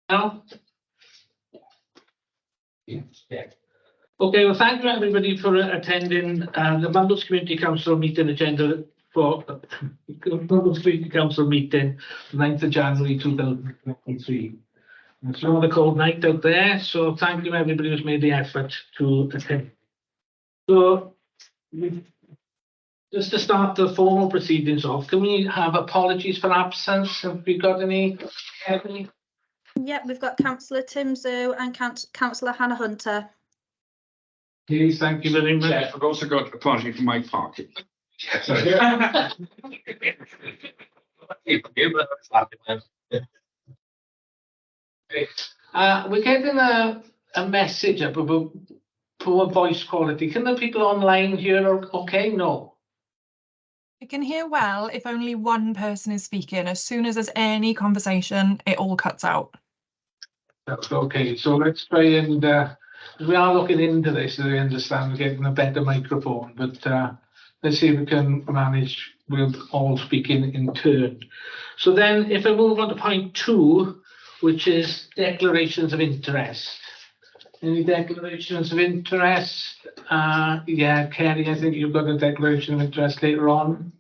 Now? Yeah. Okay, well, thank you everybody for attending the Mumbles Community Council meeting agenda for Mumbles Community Council meeting, 9th of January 2023. It's rather cold night out there, so thank you everybody who's made the effort to attend. So, just to start the formal proceedings off, can we have apologies for absence? Have we got any? Yep, we've got Councillor Tim Zoo and Councillor Hannah Hunter. Please, thank you very much. Yeah, I've also got a party for my party. We're getting a message up about poor voice quality. Can the people online hear okay? No. I can hear well if only one person is speaking. As soon as there's any conversation, it all cuts out. That's okay. So let's try and we are looking into this. I understand we're getting a better microphone, but let's see if we can manage with all speaking in turn. So then, if I move on to point 2, which is declarations of interest. Any declarations of interest? Yeah, Kerry, I think you've got a declaration of interest later on.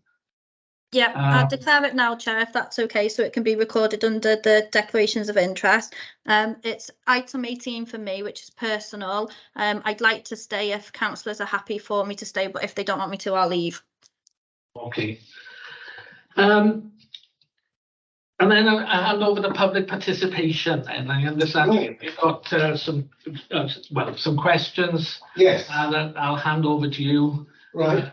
Yeah, I'll declare it now, Chair, if that's okay, so it can be recorded under the declarations of interest. It's item 18 for me, which is personal. I'd like to stay if councillors are happy for me to stay, but if they don't want me to, I'll leave. Okay. And then I hand over the public participation, and I understand you've got some questions. Yes. And I'll hand over to you. Right.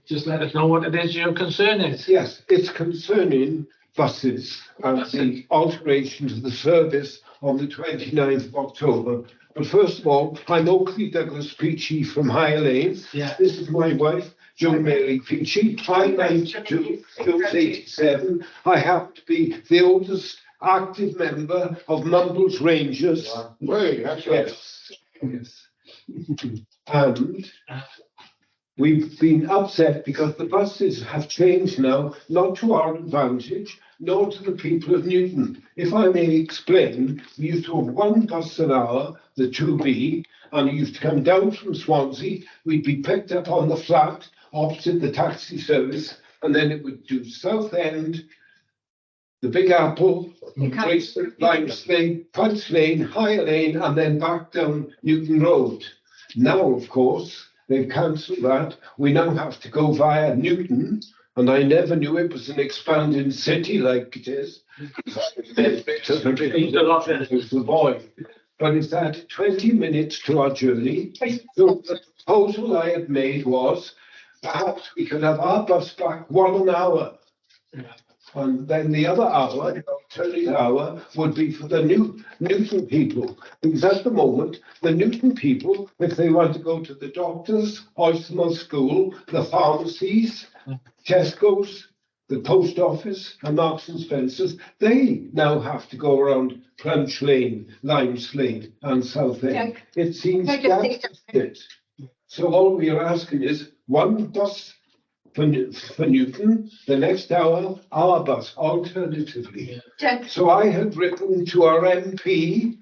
Just let us know what it is your concern is. Yes, it's concerning buses and the alteration to the service on the 29th of October. But first of all, I'm Oakley Douglas Peachy from Higher Lane. Yeah. This is my wife, Joan Mary Peachy. I'm 92, Joan's 87. I happen to be the oldest active member of Mumbles Rangers. Wait, that's Yes. And we've been upset because the buses have changed now, not to our advantage, nor to the people of Newton. If I may explain, we used to have one bus an hour, the 2B, and it used to come down from Swansea. We'd be picked up on the flat opposite the taxi service, and then it would do Southend, the Big Apple, Limes Lane, Punch Lane, Higher Lane, and then back down Newton Road. Now, of course, they've cancelled that. We now have to go via Newton, and I never knew it was an expanding city like it is. It's the boy. But it's at 20 minutes to our journey. So the proposal I had made was perhaps we could have our bus back 1 hour. And then the other hour, the alternate hour, would be for the Newton people. Because at the moment, the Newton people, if they want to go to the doctors, Oystermill School, the pharmacies, Tesco's, the post office, and Marks and Spencer's, they now have to go around Plunge Lane, Limes Lane, and Southend. It seems it. So all we are asking is one bus for Newton, the next hour, our bus, alternatively. Yeah. So I had written to our MP,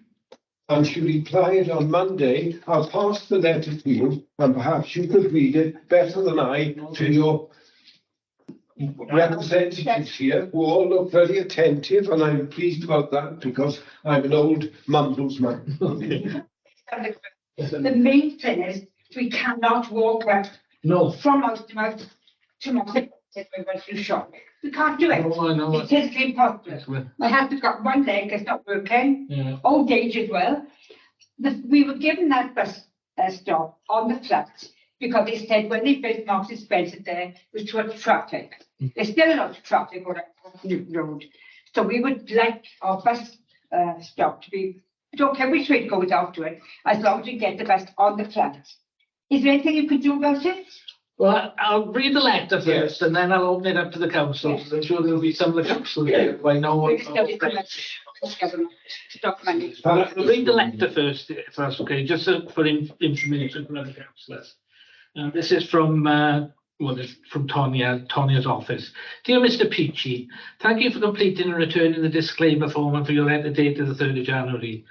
and she replied on Monday. I'll pass the letter to you, and perhaps you could read it better than I to your representatives here, who all look very attentive, and I'm pleased about that because I'm an old Mumbles man. The main thing is we cannot walk back from house to house to Mossy if we went to shop. We can't do it. Oh, I know. It's physically impossible. My husband's got one leg that's not working, Yeah. old age as well. We were given that bus stop on the flats because they said when they built Marks and Spencer there was too much traffic. There's still a lot of traffic on Newton Road. So we would like our bus stop to be, I don't care which way it goes after it, as long as we get the bus on the flats. Is there anything you could do about it? Well, I'll read the letter first, and then I'll open it up to the council. Yes. I'm sure there'll be some of the council here who I know. We just don't stop money. I'll read the letter first, if that's okay, just for information for other councillors. This is from well, it's from Tonia's office. Dear Mr. Peachy, thank you for completing and returning the disclaimer form and for your letter dated the 3rd of January.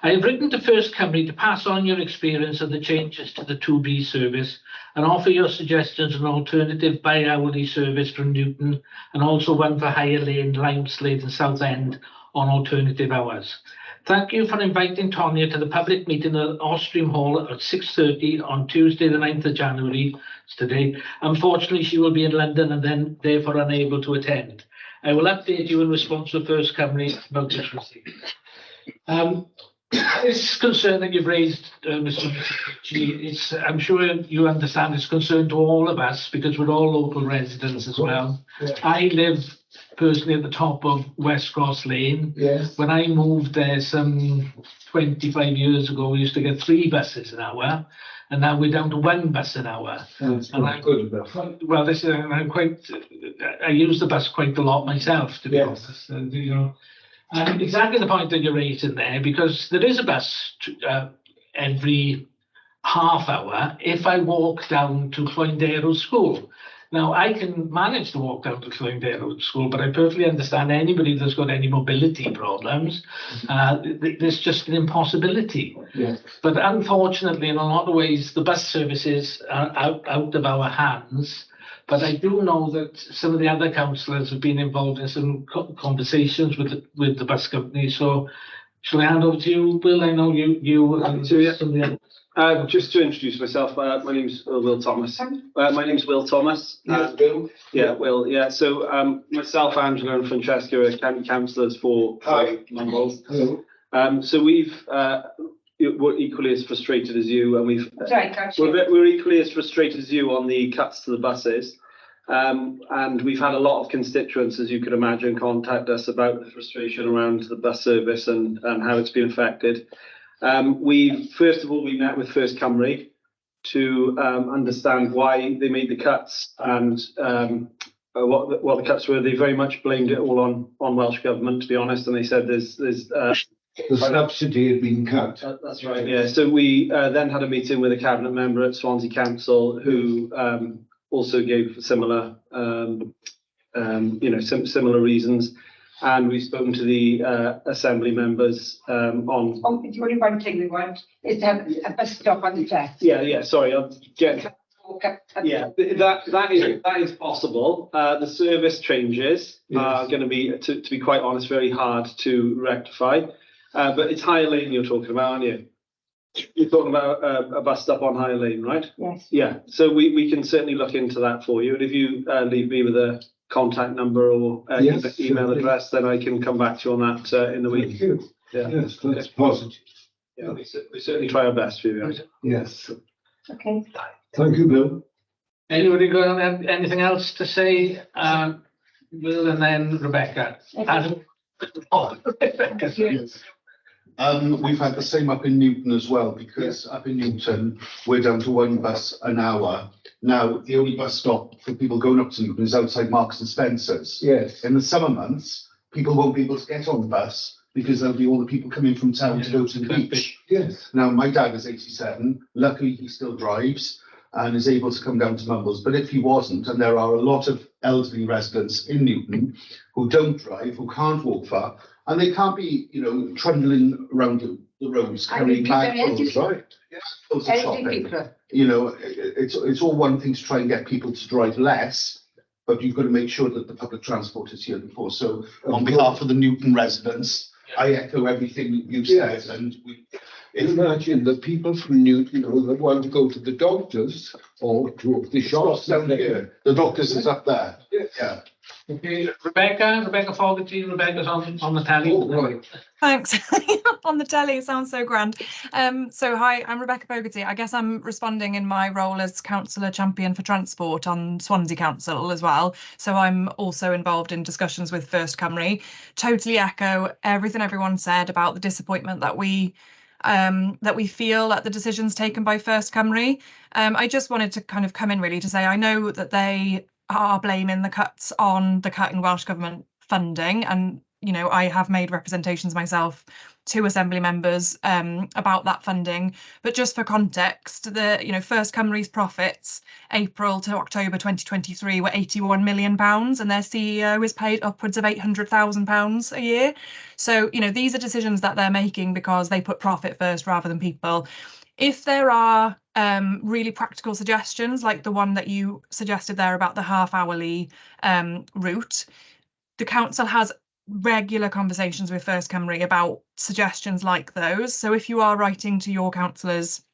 I have written to First Company to pass on your experience of the changes to the 2B service and offer your suggestions on an alternative bi-hourly service from Newton and also one for Higher Lane, Limeslade and Southend on alternative hours. Thank you for inviting Tonia to the public meeting at Ostream Hall at 6:30 on Tuesday, the 9th of January, today. Unfortunately, she will be in London and then therefore unable to attend. I will update you in response to First Company notice received. This concern that you've raised, Mr. Ritchie, I'm sure you understand it's concern to all of us because we're all local residents as well. Yeah. I live personally at the top of West Cross Lane. Yes. When I moved there some 25 years ago, we used to get 3 buses an hour, and now we're down to 1 bus an hour. That's And not good enough. Well, this is, I use the bus quite a lot myself, to be Yes. honest. And, you know, and exactly the point that you're raising there, because there is a bus every half hour if I walk down to Cloyndero School. Now, I can manage to walk down to Cloyndero School, but I perfectly understand anybody that's got any mobility problems, there's just an impossibility. Yes. But unfortunately, in a lot of ways, the bus services are out of our hands. But I do know that some of the other councillors have been involved in some conversations with the bus company. So shall I hand over to you, Will? I know you and some of the others. Just to introduce myself, my name's Will Thomas. My name's Will Thomas. Yes, Bill. Yeah, Will. Yeah. So myself, Angela, and Francesca are county councillors for Mumbles. Hello. So we're equally as frustrated as you, and Sorry, Councillor. we're equally as frustrated as you on the cuts to the buses. And we've had a lot of constituents, as you can imagine, contact us about the frustration around the bus service and how it's been affected. First of all, we met with First Cymru to understand why they made the cuts and what the cuts were. They very much blamed it all on Welsh Government, to be honest, and they said there's The subsidy had been cut. That's right, yeah. So we then had a meeting with a cabinet member at Swansea Council who also gave similar, similar reasons. And we've spoken to the assembly members on. Oh, the only one thing we want is to have a bus stop on the track. Yeah. Sorry, I'll get. Yeah, that is possible. The service changes are going to be, to be quite honest, very hard to rectify. But it's Higher Lane you're talking about, aren't you? You're talking about a bus stop on Higher Lane, right? Yes. Yeah. So we can certainly look into that for you. And if you leave me with a contact number or Yes, email certainly. address, then I can come back to you on that in the week. Thank you. Yeah. Yes, that's positive. Yeah, we certainly try our best for you. Yes. Okay. Thank you, Bill. Anybody got anything else to say? Will and then Rebecca. Adam? Oh, Rebecca. Yes. We've had the same up in Newton as well, because up in Newton, we're down to 1 bus an hour. Now, the only bus stop for people going up to Newton is outside Marks and Spencer's. Yes. In the summer months, people won't be able to get on the bus because there'll be all the people coming from town to go to the beach. Yes. Now, my dad is 87. Luckily, he still drives and is able to come down to Mumbles. But if he wasn't, and there are a lot of elderly residents in Newton who don't drive, who can't walk far, and they can't be, trundling around the roads carrying bagfuls, Right. full of shopping. It's all one thing to try and get people to drive less, but you've got to make sure that the public transport is here before. So on behalf of the Newton residents, I echo everything you said, Yes. and Imagine the people from Newton who want to go to the doctors or to the shops down here. the doctors is up there. Yes. Yeah. Okay, Rebecca Fogarty. Rebecca's on the tally. Oh, right. Thanks. On the telly, sounds so grand. So hi, I'm Rebecca Fogarty. I guess I'm responding in my role as Councillor Champion for Transport on Swansea Council as well. So I'm also involved in discussions with First Cymru. Totally echo everything everyone said about the disappointment that we feel at the decisions taken by First Cymru. I just wanted to kind of come in really to say I know that they are blaming the cuts on the cut in Welsh Government funding, and you know, I have made representations myself to Assembly members about that funding. But just for context, you know, First Cymru's profits April to October 2023 were £81 million, and their CEO is paid upwards of £800,000 a year. So, you know, these are decisions that they're making because they put profit first rather than people. If there are really practical suggestions, like the one that you suggested there about the half-hourly route, the council has regular conversations with First Cymru about suggestions like those. So if you are writing to your councillors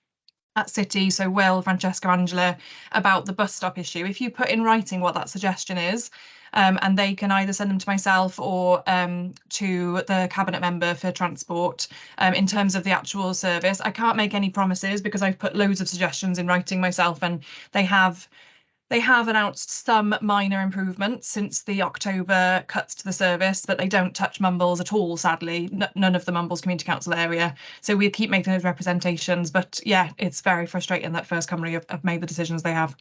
at City, so Will, Francesca, Angela, about the bus stop issue, if you put in writing what that suggestion is, and they can either send them to myself or to the cabinet member for transport in terms of the actual service. I can't make any promises because I've put loads of suggestions in writing myself, and they have announced some minor improvements since the October cuts to the service, but they don't touch Mumbles at all, sadly. None of the Mumbles Community Council area. So we keep making those representations. But yeah, it's very frustrating that First Cymru have made the decisions they have.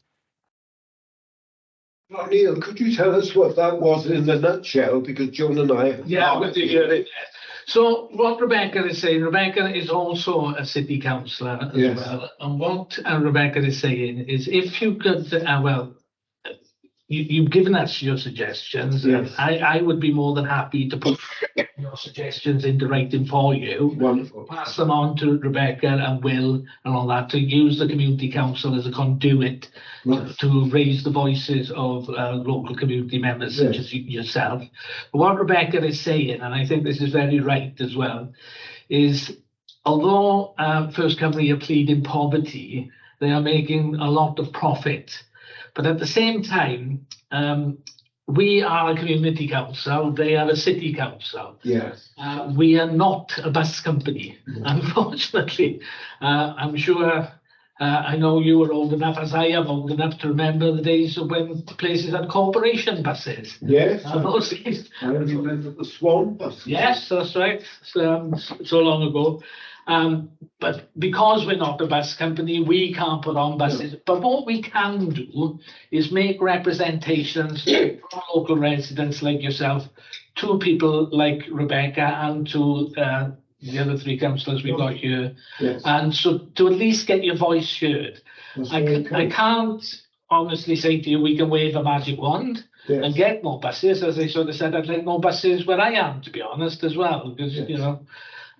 Neil, could you tell us what that was in a nutshell? Because Joan and I... Yeah, with the, so what Rebecca is saying, Rebecca is also a city councillor as well. And what Rebecca is saying is if you could, you've given us your suggestions. Yes. And I would be more than happy to put your suggestions into writing for you. Wonderful. Pass them on to Rebecca and Will and all that to use the community council as a conduit to raise the voices of local community members such as yourself. But what Rebecca is saying, and I think this is very right as well, is although First Cymru are pleading poverty, they are making a lot of profit. But at the same time, we are a community council, they are a city council. Yes. We are not a bus company, unfortunately. I'm sure, I know you were old enough, as I am old enough, to remember the days of when places had corporation buses. Yes. I remember the Swan bus. Yes, that's right. So long ago. But because we're not a bus company, we can't put on buses. But what we can do is make representations from local residents like yourself to people like Rebecca and to the other three councillors we've got here. Yes. And so to at least get your voice heard. I can't honestly say to you we can wave a magic wand and get more buses. As I sort of said, I'd like more buses where I am, to be honest, as well, because you know,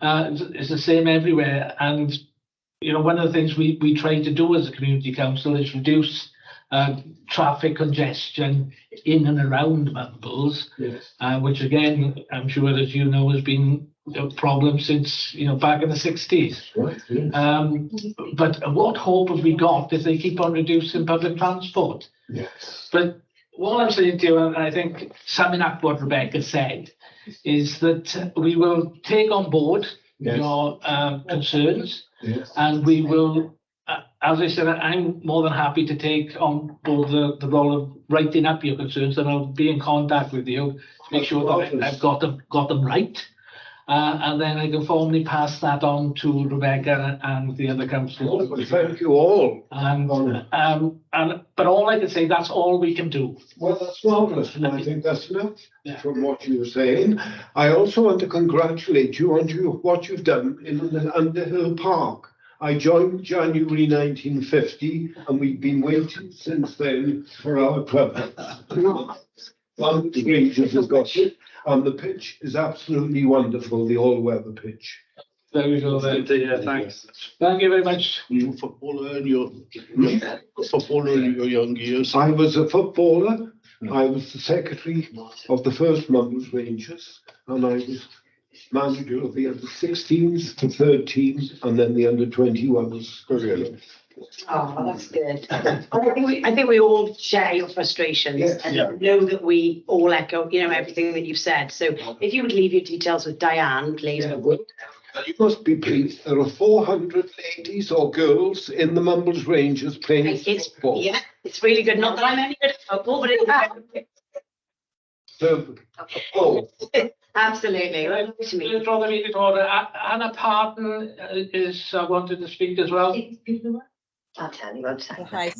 it's the same everywhere. And you know, one of the things we try to do as a community council is reduce traffic congestion in and around Mumbles, which again, I'm sure, as you know, has been a problem since, you know, back in the 60s. Right, yes. But what hope have we got if they keep on reducing public transport? Yes. But what I'm saying to you, and I think summing up what Rebecca said, is that we will take on board your concerns, and we will, as I said, I'm more than happy to take on board the role of writing up your concerns, and I'll be in contact with you to make sure that I've got them right. And then I can formally pass that on to Rebecca and the other councillors. Well, thank you all. But all I can say, that's all we can do. Well, that's marvellous, and I think that's enough from what you were saying. I also want to congratulate you on what you've done in Underhill Park. I joined January 1950, and we've been waiting since then for our club. One Rangers has got it, and the pitch is absolutely wonderful, the all-weather pitch. There we go then. Thanks. Thank you very much. You were a footballer in your young years. I was a footballer. I was the secretary of the first Mumbles Rangers, and I was manager of the under-16s, the third team, and then the under-21s. Oh, that's good. I think we all share your frustrations and know that we all echo, you know, everything that you've said. So if you would leave your details with Diane, please. You must be pleased. There are 400 ladies or girls in the Mumbles Rangers playing football. Yeah, it's really good. Not that I'm any good at football, but it's absolutely. Well, to me. Anna Parton is wanted to speak as well. I'll tell you one second. Hi,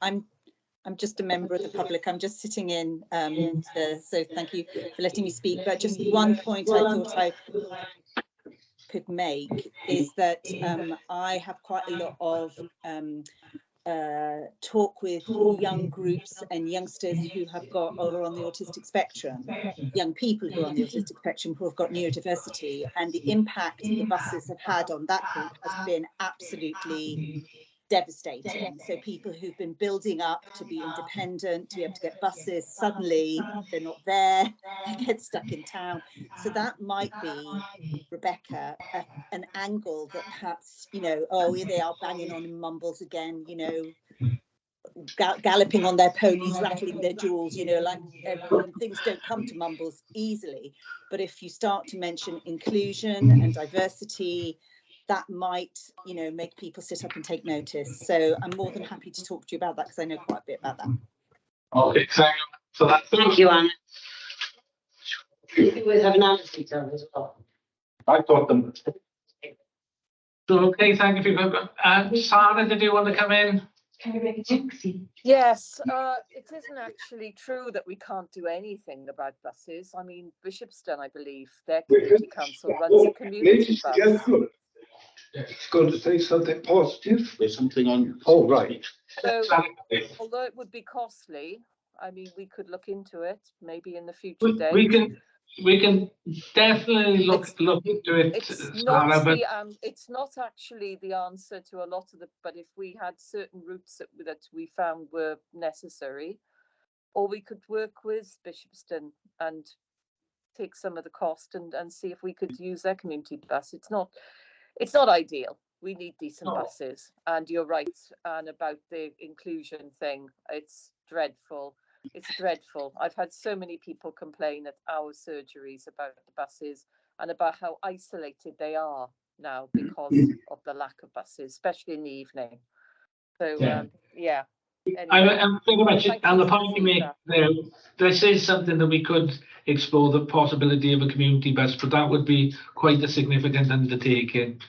I'm I'm just a member of the public. I'm just sitting in, so thank you for letting me speak. But just one point I thought I could make is that I have quite a lot of talk with young groups and youngsters who have got or are on the autistic spectrum, young people who are on the autistic spectrum who have got neurodiversity, and the impact the buses have had on that group has been absolutely devastating. So people who've been building up to be independent, to be able to get buses, suddenly they're not there, they get stuck in town. So that might be, Rebecca, an angle that perhaps, you know, oh, here they are banging on in mumbles again, you know, galloping on their ponies, rattling their jaws, you know, like things don't come to mumbles easily. But if you start to mention inclusion and diversity, that might, you know, make people sit up and take notice. So I'm more than happy to talk to you about that because I know quite a bit about that. Okay, thank you. So that's Thank you, Anne. We have an answer done as well. I thought them. so okay. Thank you for Sarah, did you want to come in? Can I make a taxi? Yes, it isn't actually true that we can't do anything about buses. I mean, Bishopston, I believe, their community council runs a community bus. It's going to say something positive. There's something on. Oh, right. So, although it would be costly, I mean, we could look into it maybe in the future days. We can definitely look into it. It's not Sarah, but it's not actually the answer to a lot of the, but if we had certain routes that we found were necessary, or we could work with Bishopston and take some of the cost and see if we could use their community bus. It's not ideal. We need decent buses, and you're right, Anne, about the inclusion thing. It's dreadful. It's dreadful. I've had so many people complain at our surgeries about the buses and about how isolated they are now because of the lack of buses, especially in the evening. So yeah. Anyway, I'm very much on the point you make there. This is something that we could explore, the possibility of a community bus, but that would be quite a significant undertaking.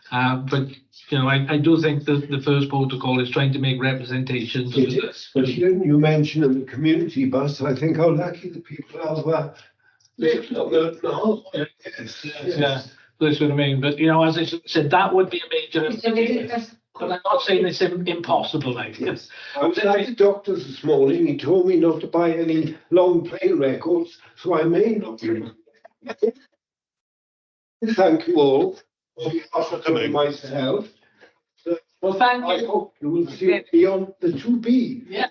But you know, I do think that the first protocol is trying to make representations of this. But you mentioned in the community bus, I think how lucky the people are. Yeah, that's what I mean. But you know, as I said, that would be a major. But I'm not saying it's impossible, like this. I was at the doctor's this morning. He told me not to buy any long plane records, so I may not. Thank you all. For coming myself. Well, thank you. I hope you will see it beyond the 2B. Yeah.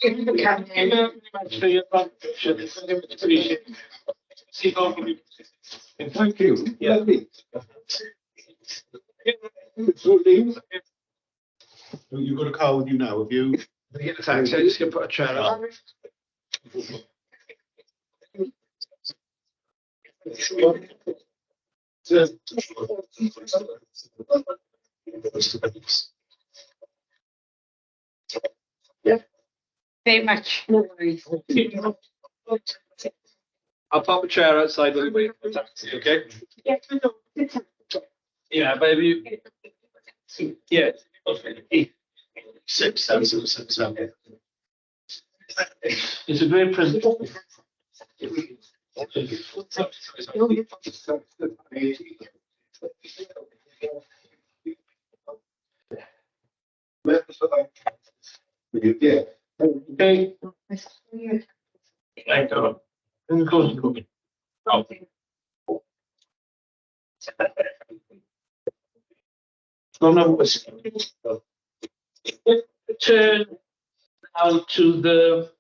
Thank you very much for your contribution. It's very much appreciated. See you all. Thank you. Yeah. Lovely. You've got a car with you now, have you? Get a taxi, I'm just gonna put a chair up. Yeah. Very much. No worries. I'll pop a chair outside while we wait for the taxi, okay? Yeah, Yeah, baby. Yeah. 6,777. It's a great present. Yeah. Okay. Thank you. And close the cooking. Turn now to the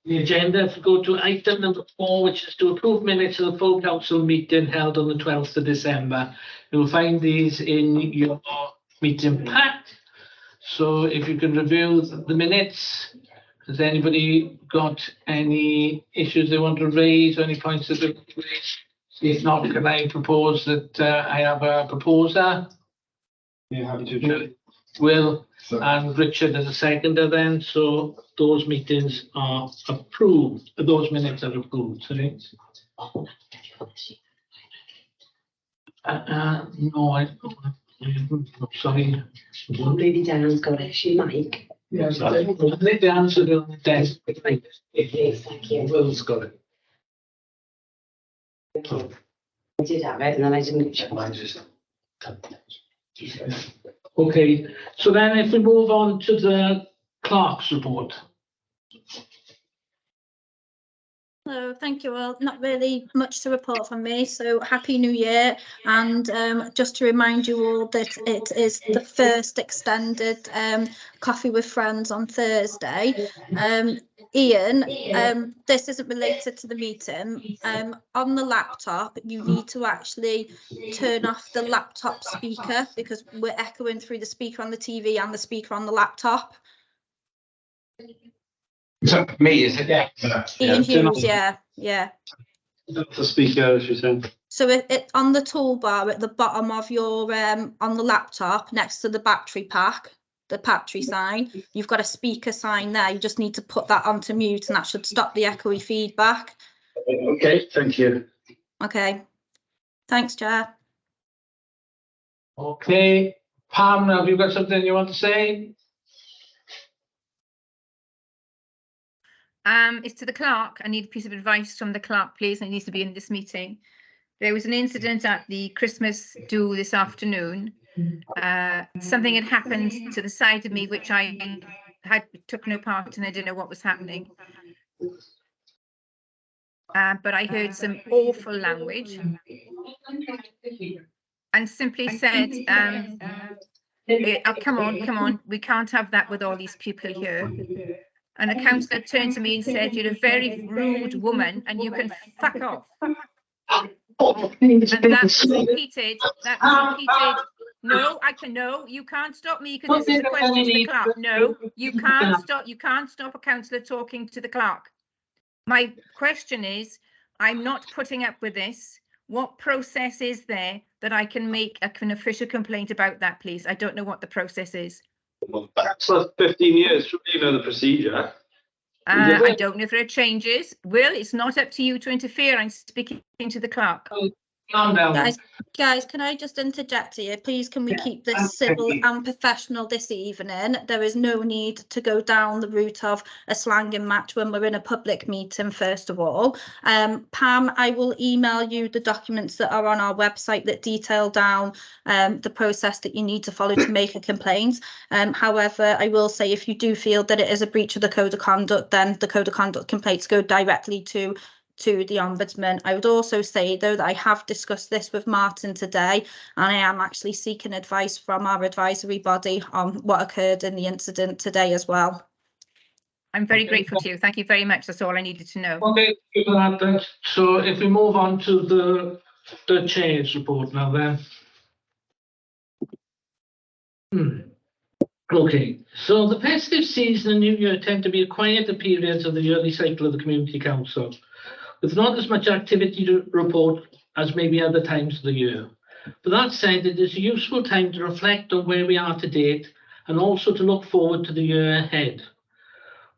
agenda. If we go to item number 4, which is to approve minutes of the full council meeting held on the 12th of December. You'll find these in your meeting pack. So if you can review the minutes. Has anybody got any issues they want to raise, or any points that they want to raise? If not, can I propose that I have a proposer? Yeah, happy to. Will and Richard as a seconder then, so those meetings are approved, those minutes are approved, sorry. No, sorry. Lady Diane's got a mic. Yes, I think the answer on the desk. Yes, thank you. Will's got it. Thank you. I did have it and then I didn't. Mine's just. Okay, so then if we move on to the clerk's report. So thank you all. Not really much to report from me. So happy New Year, and just to remind you all that it is the first extended coffee with friends on Thursday. Ian, this isn't related to the meeting. On the laptop, you need to actually turn off the laptop speaker because we're echoing through the speaker on the TV and the speaker on the laptop. So me, is it? Yeah. Ian Hughes, yeah. The speaker, as you said. So it on the toolbar at the bottom of your on the laptop next to the battery pack, the battery sign, you've got a speaker sign there. You just need to put that onto mute and that should stop the echoey feedback. Okay, thank you. Okay. Thanks, Chair. Okay, Pam, have you got something you want to say? It's to the clerk. I need a piece of advice from the clerk, please. And it needs to be in this meeting. There was an incident at the Christmas do this afternoon. Something had happened to the side of me, which I took no part in. I didn't know what was happening. But I heard some awful language and simply said, oh, come on, we can't have that with all these people here. And the councillor turned to me and said, you're a very rude woman and you can fuck off. And that was repeated. No, no, you can't stop me because this is a question to the clerk. No, you can't stop a councillor talking to the clerk. My question is, I'm not putting up with this. What process is there that I can make an official complaint about that, please? I don't know what the process is. Well, that's 15 years. You know the procedure. I don't know if there are changes. Will, it's not up to you to interfere. I'm speaking to the clerk. Calm down. Guys, can I just interject here? Please, can we keep this civil and professional this evening? There is no need to go down the route of a slanging match when we're in a public meeting, first of all. Pam, I will email you the documents that are on our website that detail down the process that you need to follow to make a complaint. However, I will say if you do feel that it is a breach of the code of conduct, then the code of conduct complaints go directly to the Ombudsman. I would also say, though, that I have discussed this with Martin today, and I am actually seeking advice from our advisory body on what occurred in the incident today as well. I'm very grateful to you. Thank you very much. That's all I needed to know. Okay, so if we move on to the chair's report now then. Okay, so the festive season and New Year tend to be a quieter periods of the yearly cycle of the Community Council, with not as much activity to report as maybe other times of the year. But that said, it is a useful time to reflect on where we are to date and also to look forward to the year ahead.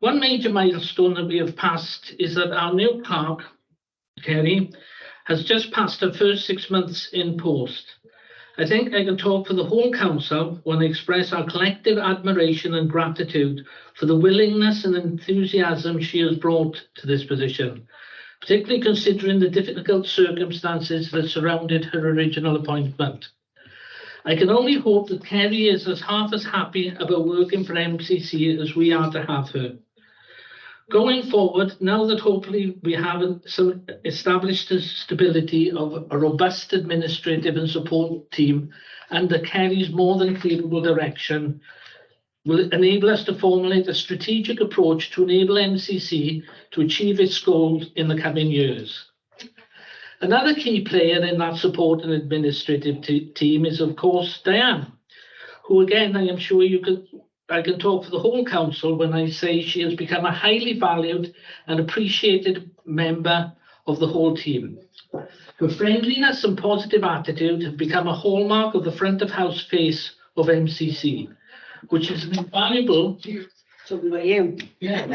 One major milestone that we have passed is that our new clerk, Kerry, has just passed her first 6 months in post. I think I can talk for the whole council when I express our collective admiration and gratitude for the willingness and enthusiasm she has brought to this position, particularly considering the difficult circumstances that surrounded her original appointment. I can only hope that Kerry is half as happy about working for MCC as we are to have her. Going forward, now that hopefully we have established the stability of a robust administrative and support team under Kerry's more than capable direction, will enable us to formulate a strategic approach to enable MCC to achieve its goals in the coming years. Another key player in that support and administrative team is, of course, Diane, who again, I am sure I can talk for the whole council when I say she has become a highly valued and appreciated member of the whole team. Her friendliness and positive attitude have become a hallmark of the front of house face of MCC, which is an invaluable. Talking about you. Yeah.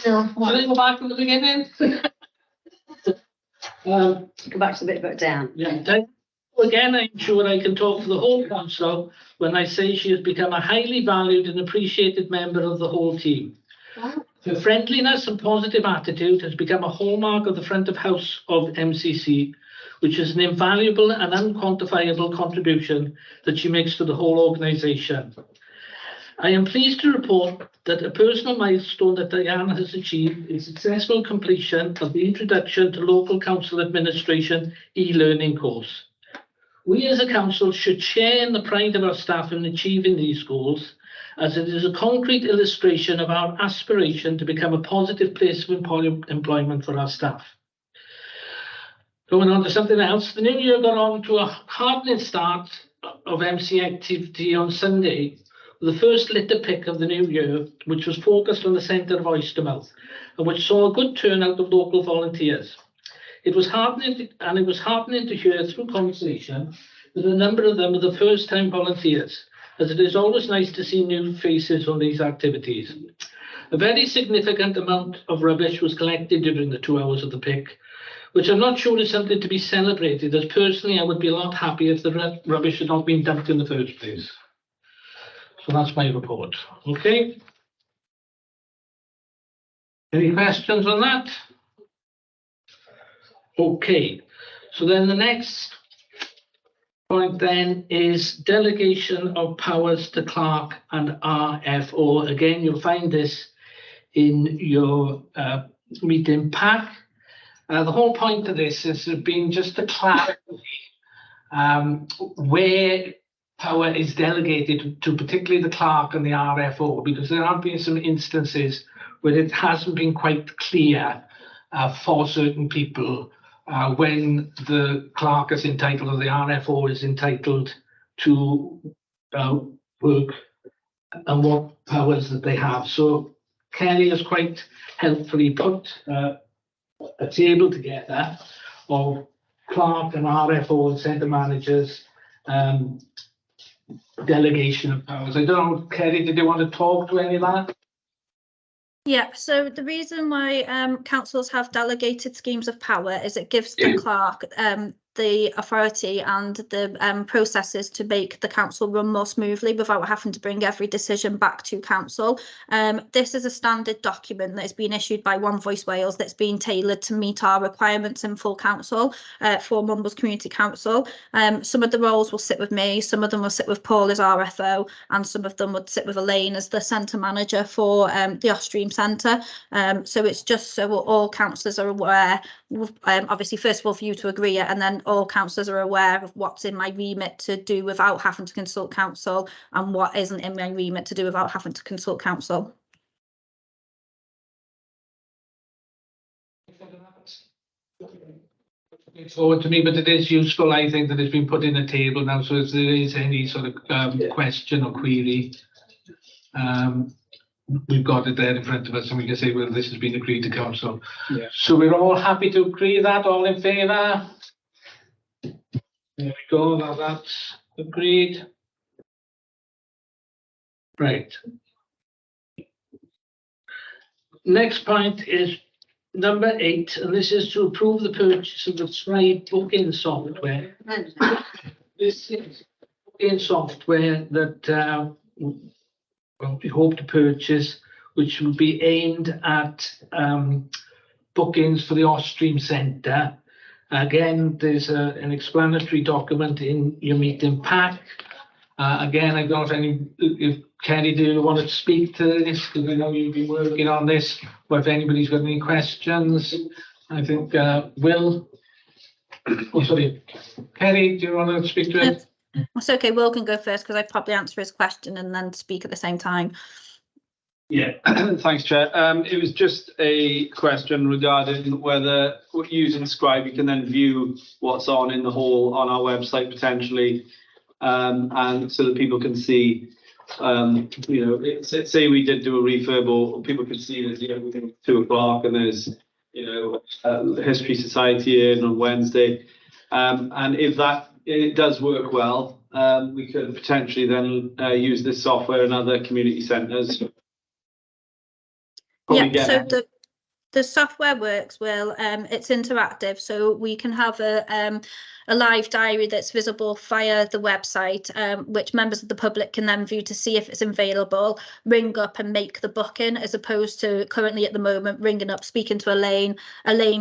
Shall I go back to the beginning? Go back to the bit about Dan. Yeah, Again, I'm sure I can talk for the whole council when I say she has become a highly valued and appreciated member of the whole team. Her friendliness and positive attitude has become a hallmark of the front of house of MCC, which is an invaluable and unquantifiable contribution that she makes to the whole organisation. I am pleased to report that a personal milestone that Diana has achieved is successful completion of the Introduction to Local Council Administration e-learning course. We as a council should share in the pride of our staff in achieving these goals, as it is a concrete illustration of our aspiration to become a positive place of employment for our staff. Going on to something else, the new year got on to a hardening start of MC activity on Sunday, with the first litter pick of the new year, which was focused on the centre of Oystermouth, and which saw a good turnout of local volunteers. It was heartening to hear through conversation that a number of them are the first-time volunteers, as it is always nice to see new faces on these activities. A very significant amount of rubbish was collected during the 2 hours of the pick, which I'm not sure is something to be celebrated, as personally I would be a lot happier if the rubbish had not been dumped in the first place. So that's my report. Okay. Any questions on that? Okay. So then the next point then is delegation of powers to clerk and RFO. Again, you'll find this in your meeting pack. The whole point of this has been just to clarify where power is delegated to, particularly the clerk and the RFO, because there have been some instances where it hasn't been quite clear for certain people when the clerk is entitled or the RFO is entitled to work and what powers that they have. So Kelly has quite helpfully put a table together of clerk and RFO and centre managers delegation of powers. I don't know, Kerry, did you want to talk to any of that? Yeah, so the reason why councils have delegated schemes of power is it gives the clerk the authority and the processes to make the council run more smoothly without having to bring every decision back to council. This is a standard document that has been issued by One Voice Wales that's been tailored to meet our requirements in full council for Mumbles Community Council. Some of the roles will sit with me, some of them will sit with Paul as RFO, and some of them would sit with Elaine as the centre manager for the Off-Stream Centre. So it's just so all councillors are aware, obviously first of all for you to agree it, and then all councillors are aware of what's in my remit to do without having to consult council and what isn't in my remit to do without having to consult council. It's forward to me, but it is useful, I think, that it's been put in a table now, so if there is any sort of question or query, we've got it there in front of us and we can say, well, this has been agreed to council. Yeah. So we're all happy to agree that, all in favour? There we go, now that's agreed. Right. Next point is number 8, and this is to approve the purchase of the Stride booking software. This is booking software that well, we hope to purchase, which will be aimed at bookings for the Off-Stream Centre. Again, there's an explanatory document in your meeting pack. Again, I don't know if Kerry, do you want to speak to this? Because I know you've been working on this, or if anybody's got any questions. I think Will. Oh, sorry. Kerry, do you want to speak to it? It's okay, Will can go first because I probably answer his question and then speak at the same time. Yeah, thanks, Chair. It was just a question regarding whether using Scribe, you can then view what's on in the hall on our website potentially, and so that people can see, you know, say we did do a refurb, or people could see there's everything 2 o'clock and there's, you know, the History Society in on Wednesday, and if that it does work well, we could potentially then use this software in other community centres. Yeah, so The software works well. It's interactive, so we can have a live diary that's visible via the website, which members of the public can then view to see if it's available, ring up and make the booking, as opposed to currently at the moment ringing up, speaking to Elaine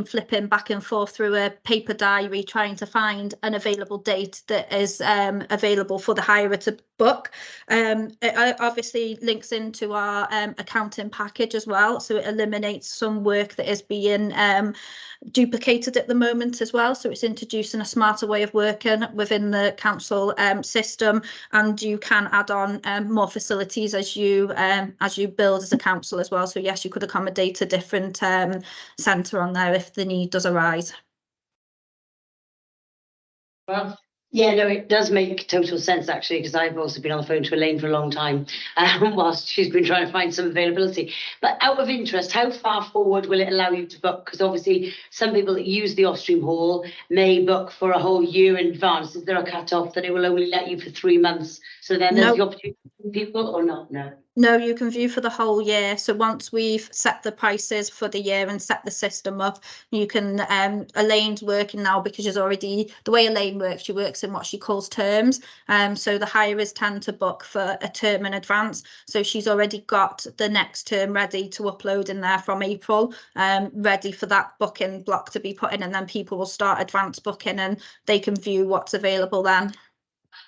flipping back and forth through a paper diary, trying to find an available date that is available for the hirer to book. It obviously links into our accounting package as well, so it eliminates some work that is being duplicated at the moment as well. So it's introducing a smarter way of working within the council system, and you can add on more facilities as you build as a council as well. So yes, you could accommodate a different centre on there if the need does arise. Yeah, no, it does make total sense actually, because I've also been on the phone to Elaine for a long time whilst she's been trying to find some availability. But out of interest, how far forward will it allow you to book? Because obviously some people that use the Austrian Hall may book for a whole year in advance. Is there a cut-off that it will only let you for 3 months? So then there's the opportunity for people or not? No, you can view for the whole year. So once we've set the prices for the year and set the system up, you can, Elaine's working now because she's already, the way Elaine works, she works in what she calls terms. So the hirers tend to book for a term in advance. So she's already got the next term ready to upload in there from April, ready for that booking block to be put in, and then people will start advance booking and they can view what's available then.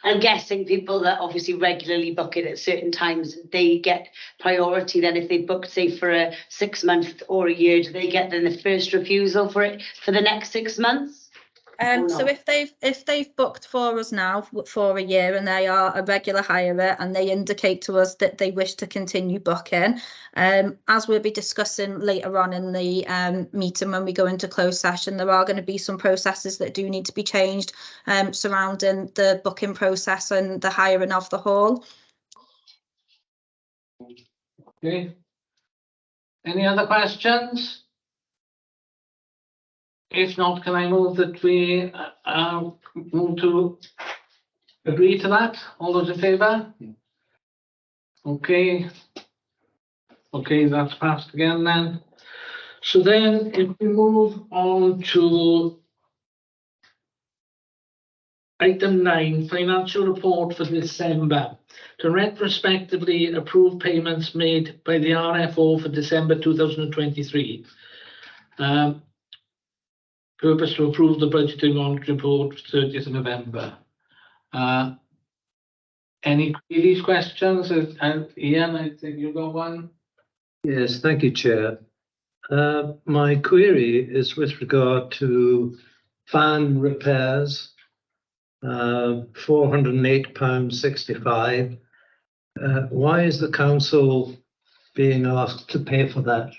I'm guessing people that obviously regularly book it at certain times, they get priority then if they booked, say, for a 6 month or a year, do they get then the first refusal for it for the next 6 months? So if they've booked for us now for a year and they are a regular hirer and they indicate to us that they wish to continue booking, as we'll be discussing later on in the meeting when we go into closed session, there are going to be some processes that do need to be changed surrounding the booking process and the hiring of the hall. Okay. Any other questions? If not, can I move that we move to agree to that? All those in favour? Okay. Okay, that's passed again then. So then if we move on to item 9, financial report for December. To retrospectively approve payments made by the RFO for December 2023. Purpose to approve the budgeting monitoring report for 30th of November. Any queries, questions? Ian, I think you got one. Yes, thank you, Chair. My query is with regard to fan repairs, £408.65. Why is the council being asked to pay for that?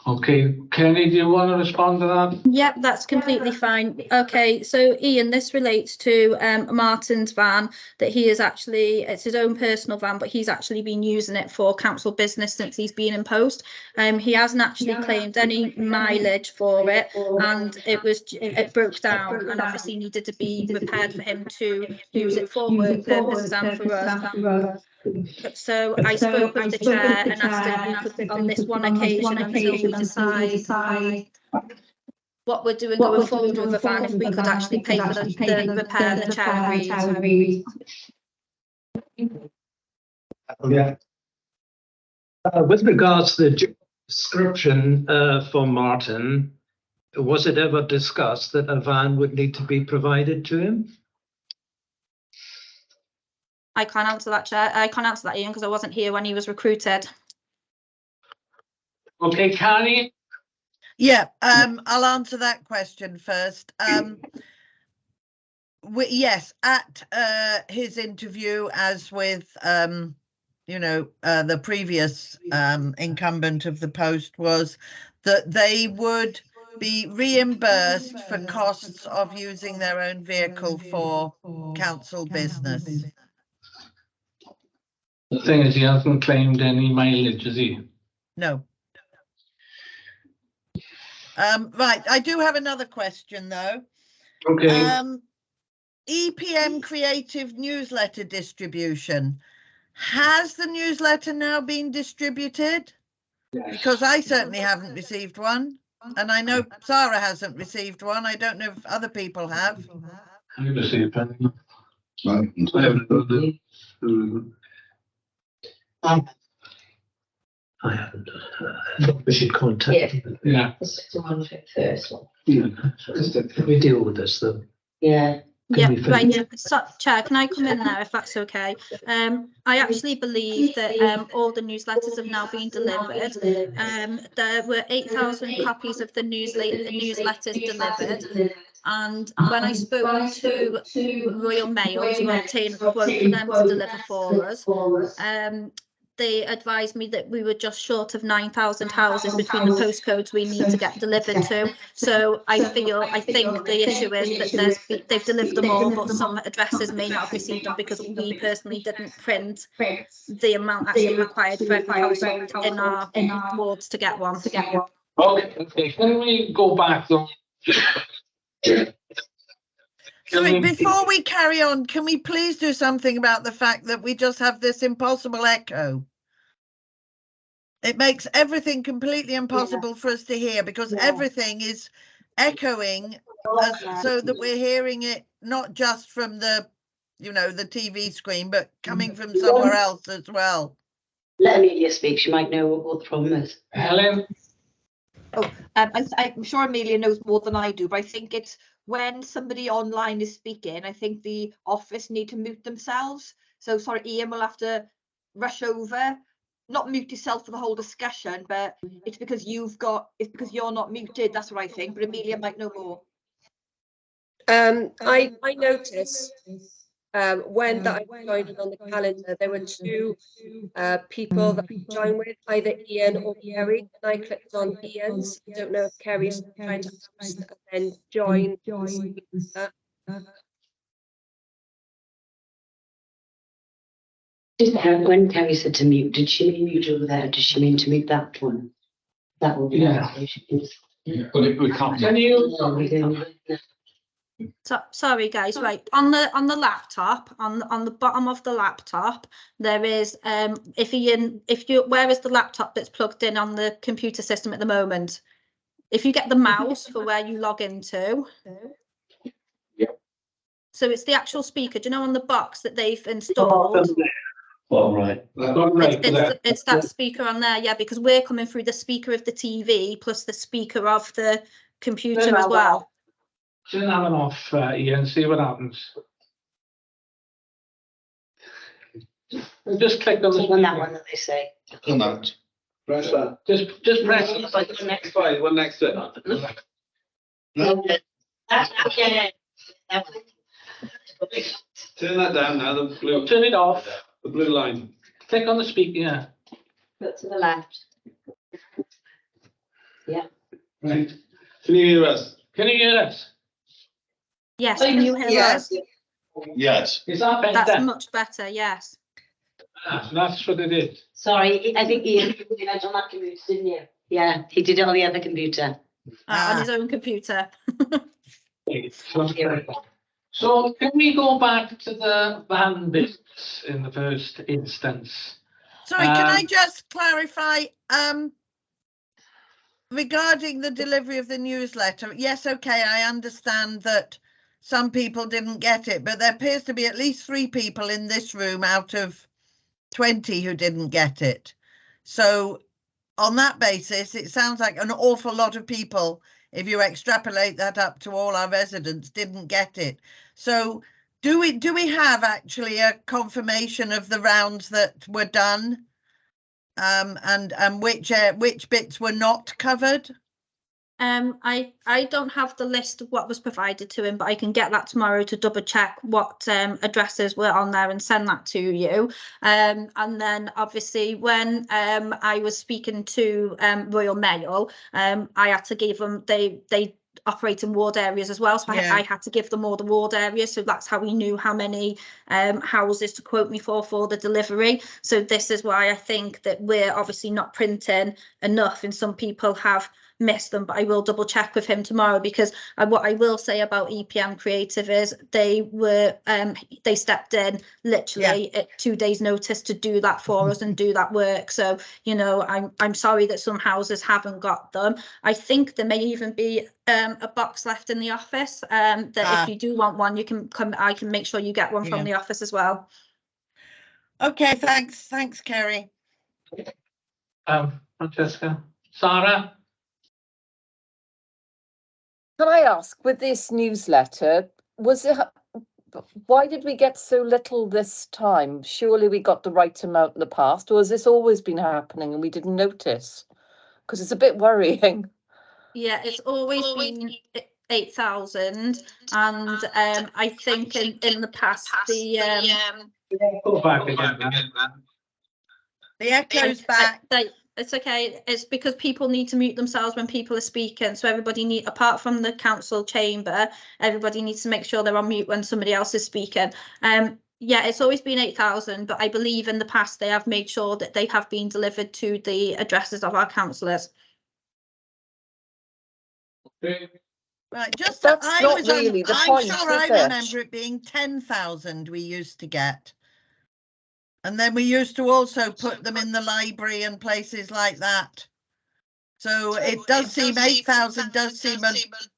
Okay, Kenny, do you want to respond to that? Yep, that's completely fine. Okay, so Ian, this relates to Martin's van that he is actually, it's his own personal van, but he's actually been using it for council business since he's been in post. He hasn't actually claimed any mileage for it, and it broke down and obviously needed to be repaired for him to use it for work purposes and for us. So I spoke with the chair and asked if we could, on this one occasion, until we decide what we're doing going forward with the van, if we could actually pay for the repair, the chair agreed. Yeah. With regards to the job description for Martin, was it ever discussed that a van would need to be provided to him? I can't answer that, Chair. I can't answer that, Ian, because I wasn't here when he was recruited. Okay, Carrie. Yeah, I'll answer that question first. Yes, at his interview, as with the previous incumbent of the post, was that they would be reimbursed for costs of using their own vehicle for council business. The thing is, he hasn't claimed any mileage, has he? No. Right, I do have another question though. Okay. EPM Creative newsletter distribution. Has the newsletter now been distributed? Because I certainly haven't received one. And I know Sarah hasn't received one. I don't know if other people have. I received one. I haven't done it. I haven't. We should contact them. Yeah. It's the one for first one. Can we deal with this though? Yeah. Yeah, we right. finish? So, Chair, can I come in there if that's okay? I actually believe that all the newsletters have now been delivered. There were 8,000 copies of the newsletters delivered. And when I spoke to Royal Mail to obtain a quote for them to deliver for us, they advised me that we were just short of 9,000 houses between the postcodes we need to get delivered to. So I think the issue is that they've delivered them all, but some addresses may not have received them because we personally didn't print the amount actually required for every household in our wards to get one. Okay, can we go back though? Sorry, before we carry on, can we please do something about the fact that we just have this impossible echo? It makes everything completely impossible for us to hear because everything is echoing so that we're hearing it not just from the, the TV screen, but coming from somewhere else as well. Let Amelia speak. She might know what the problem is. Helen? I'm sure Amelia knows more than I do, but I think it's when somebody online is speaking, I think the office need to mute themselves. So sorry, Ian will have to rush over, not mute yourself for the whole discussion, but it's because you're not muted. That's what I think. But Amelia might know more. I noticed when that I joined in on the calendar, there were two people that I joined with, either Ian or Kerry, and I clicked on Ian's. I don't know if Kerry's trying to host and then join. When Kerry said to mute, did she mean mute over there? Did she mean to mute that one? That will be But if we can't. Can you? So, sorry guys, right, on the laptop, on the bottom of the laptop, there is where is the laptop that's plugged in on the computer system at the moment? If you get the mouse for where you log into, so it's the actual speaker, do you know, on the box that they've installed? All right. It's that speaker on there, yeah, because we're coming through the speaker of the TV plus the speaker of the computer as well. Turn that one off, Ian, see what happens. Just click on the on that one that they say. On that. Press that. Just press. Next slide, one next to it. Turn that down now, the blue. Turn it off. The blue line. Click on the speaker, yeah. Put to the left. Yeah. Right. Can you hear us? Can you hear us? Yes, can you hear us? Yes. Is that better? That's much better, yes. That's what it is. Sorry, I think Ian went on that computer, didn't you? Yeah, he did it on the other computer. On his own computer. So can we go back to the van business in the first instance? Sorry, can I just clarify, regarding the delivery of the newsletter? Yes, okay, I understand that some people didn't get it, but there appears to be at least 3 people in this room out of 20 who didn't get it. So on that basis, it sounds like an awful lot of people, if you extrapolate that up to all our residents, didn't get it. So do we have actually a confirmation of the rounds that were done, and which bits were not covered? I don't have the list of what was provided to him, but I can get that tomorrow to double check what addresses were on there and send that to you. And then obviously when I was speaking to Royal Mail, I had to give them, they operate in ward areas as well, so I had to give them all the ward areas, so that's how we knew how many houses to quote me for the delivery. So this is why I think that we're obviously not printing enough, and some people have missed them, but I will double check with him tomorrow, because what I will say about EPM Creative is they stepped in literally at 2 days notice to do that for us and do that work. So, you know, I'm sorry that some houses haven't got them. I think there may even be a box left in the office, that if you do want one, you can come, I can make sure you get one from the office as well. Okay, thanks, Kerry. Francesca, Sarah? Can I ask, with this newsletter, why did we get so little this time? Surely we got the right amount in the past, or has this always been happening and we didn't notice? Because it's a bit worrying. Yeah, it's always been 8,000, and I think in the past Go back again, the echo's back. It's okay. It's because people need to mute themselves when people are speaking. So everybody apart from the council chamber, everybody needs to make sure they're on mute when somebody else is speaking. Yeah, it's always been 8,000, but I believe in the past they have made sure that they have been delivered to the addresses of our councillors. Okay. Right, just that's I not was really the I'm point, sure I is it? remember it being 10,000 we used to get. And then we used to also put them in the library and places like that. So it does seem 8,000 does seem a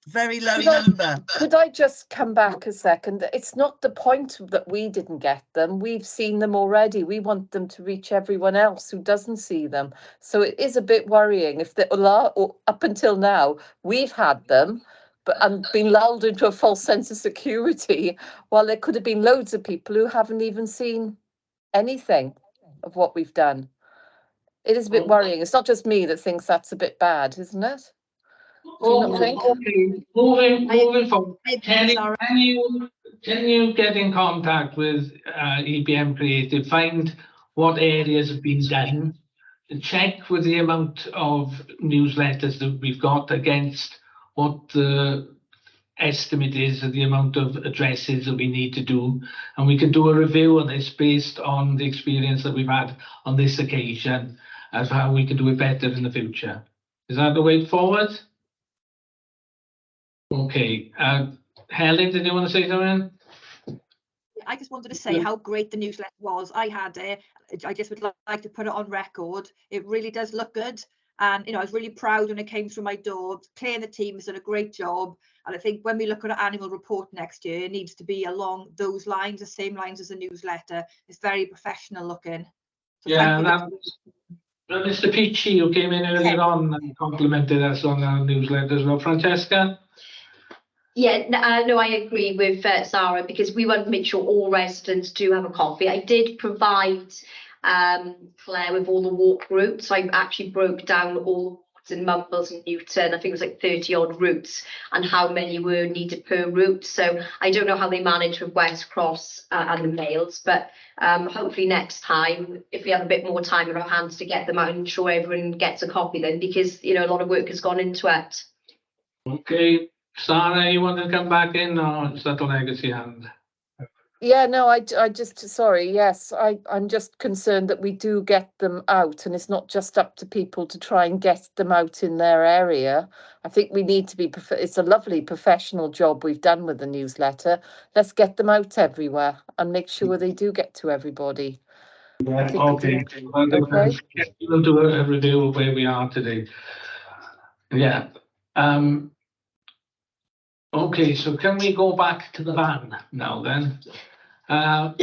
very low number. Could I just come back a second? It's not the point that we didn't get them. We've seen them already. We want them to reach everyone else who doesn't see them. So it is a bit worrying if up until now we've had them, and been lulled into a false sense of security, while there could have been loads of people who haven't even seen anything of what we've done. It is a bit worrying. It's not just me that thinks that's a bit bad, isn't it? Do you not think? Okay, moving forward. Can you get in contact with EPM Creative, find what areas have been done, and check with the amount of newsletters that we've got against what the estimate is of the amount of addresses that we need to do, and we can do a review on this based on the experience that we've had on this occasion as how we can do it better in the future. Is that the way forward? Okay, Helen, did you want to say something? I just wanted to say how great the newsletter was. I had it. I just would like to put it on record. It really does look good. And, you know, I was really proud when it came through my door. Claire and the team has done a great job. And I think when we look at our annual report next year, it needs to be along those lines, the same lines as the newsletter. It's very professional looking. So yeah, that was Mr. Peachy, who came in earlier on and complimented us on our newsletter as well. Francesca? Yeah, no, I agree with Sarah, because we want to make sure all residents do have a copy. I did provide Claire with all the walk routes. I actually broke down all the routes in Mumbles and Newton. I think it was like 30 odd routes and how many were needed per route. So I don't know how they manage with West Cross and the mails, but hopefully next time, if we have a bit more time in our hands to get them out, and ensure everyone gets a copy then, because, you know, a lot of work has gone into it. Okay, Sarah, you want to come back in, or is that a legacy hand? Yeah, no, I just, sorry, yes, I'm just concerned that we do get them out, and it's not just up to people to try and get them out in their area. I think we need to be, it's a lovely professional job we've done with the newsletter. Let's get them out everywhere and make sure they do get to everybody. Yeah, okay. We'll do a review of where we are today. Yeah. Okay, so can we go back to the van now then? So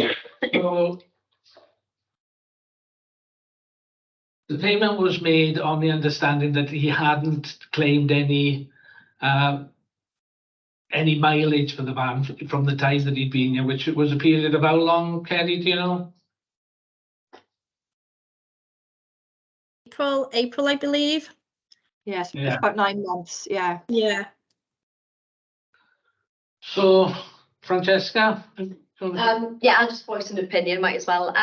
the payment was made on the understanding that he hadn't claimed any mileage for the van from the time that he'd been here, which was a period of how long, Kerry, do you know? April, I believe. Yes, Yeah. it's about 9 months. Yeah. Yeah. So, Francesca? Yeah, I'll just voice an opinion, might as well.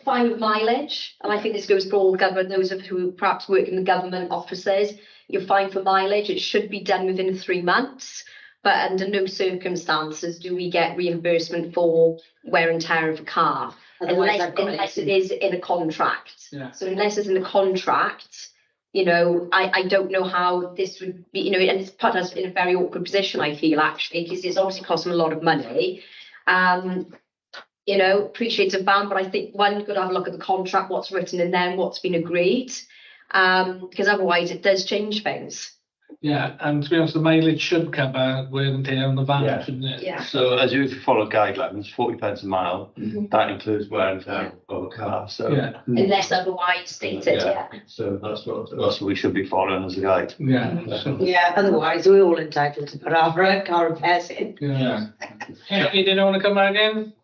Fine with mileage, and I think this goes for all government, those of who perhaps work in the government offices. You're fine for mileage. It should be done within 3 months, but under no circumstances do we get reimbursement for wear and tear of a car, unless it is in a contract. Yeah. So unless it's in a contract, you know, I don't know how this would be, you know, and it's put us in a very awkward position, I feel, actually, because it's obviously cost them a lot of money. You know, appreciate a van, but I think one could have a look at the contract, what's written in there, and what's been agreed, because otherwise it does change things. Yeah, and to be honest, the mileage should cover wear and tear on the van, shouldn't it? Yeah. So as you follow guidelines, 40 pence a mile, that includes wear and tear of a car, so. Yeah. Unless otherwise stated, yeah. So that's what we should be following as a guide. Yeah. Yeah, otherwise we're all entitled to put our car repairs in. Yeah. You didn't want to come back in?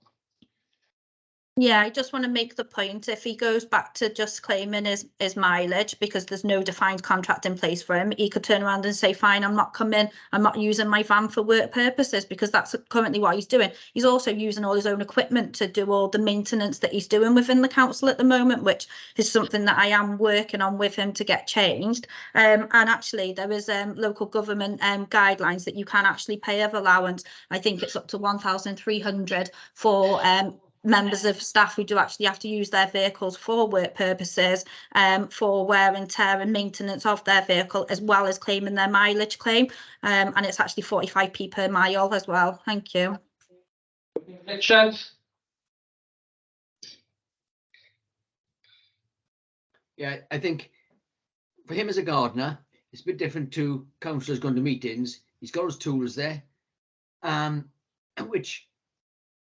Yeah, I just want to make the point, if he goes back to just claiming his mileage because there's no defined contract in place for him, he could turn around and say, fine, I'm not coming, I'm not using my van for work purposes, because that's currently what he's doing. He's also using all his own equipment to do all the maintenance that he's doing within the council at the moment, which is something that I am working on with him to get changed. And actually there is local government guidelines that you can actually pay of allowance. I think it's up to 1,300 for members of staff who do actually have to use their vehicles for work purposes, for wear and tear and maintenance of their vehicle, as well as claiming their mileage claim. And it's actually 45p per mile as well. Thank you. Richard? Yeah, I think for him as a gardener, it's a bit different to councillors going to meetings. He's got his tools there, which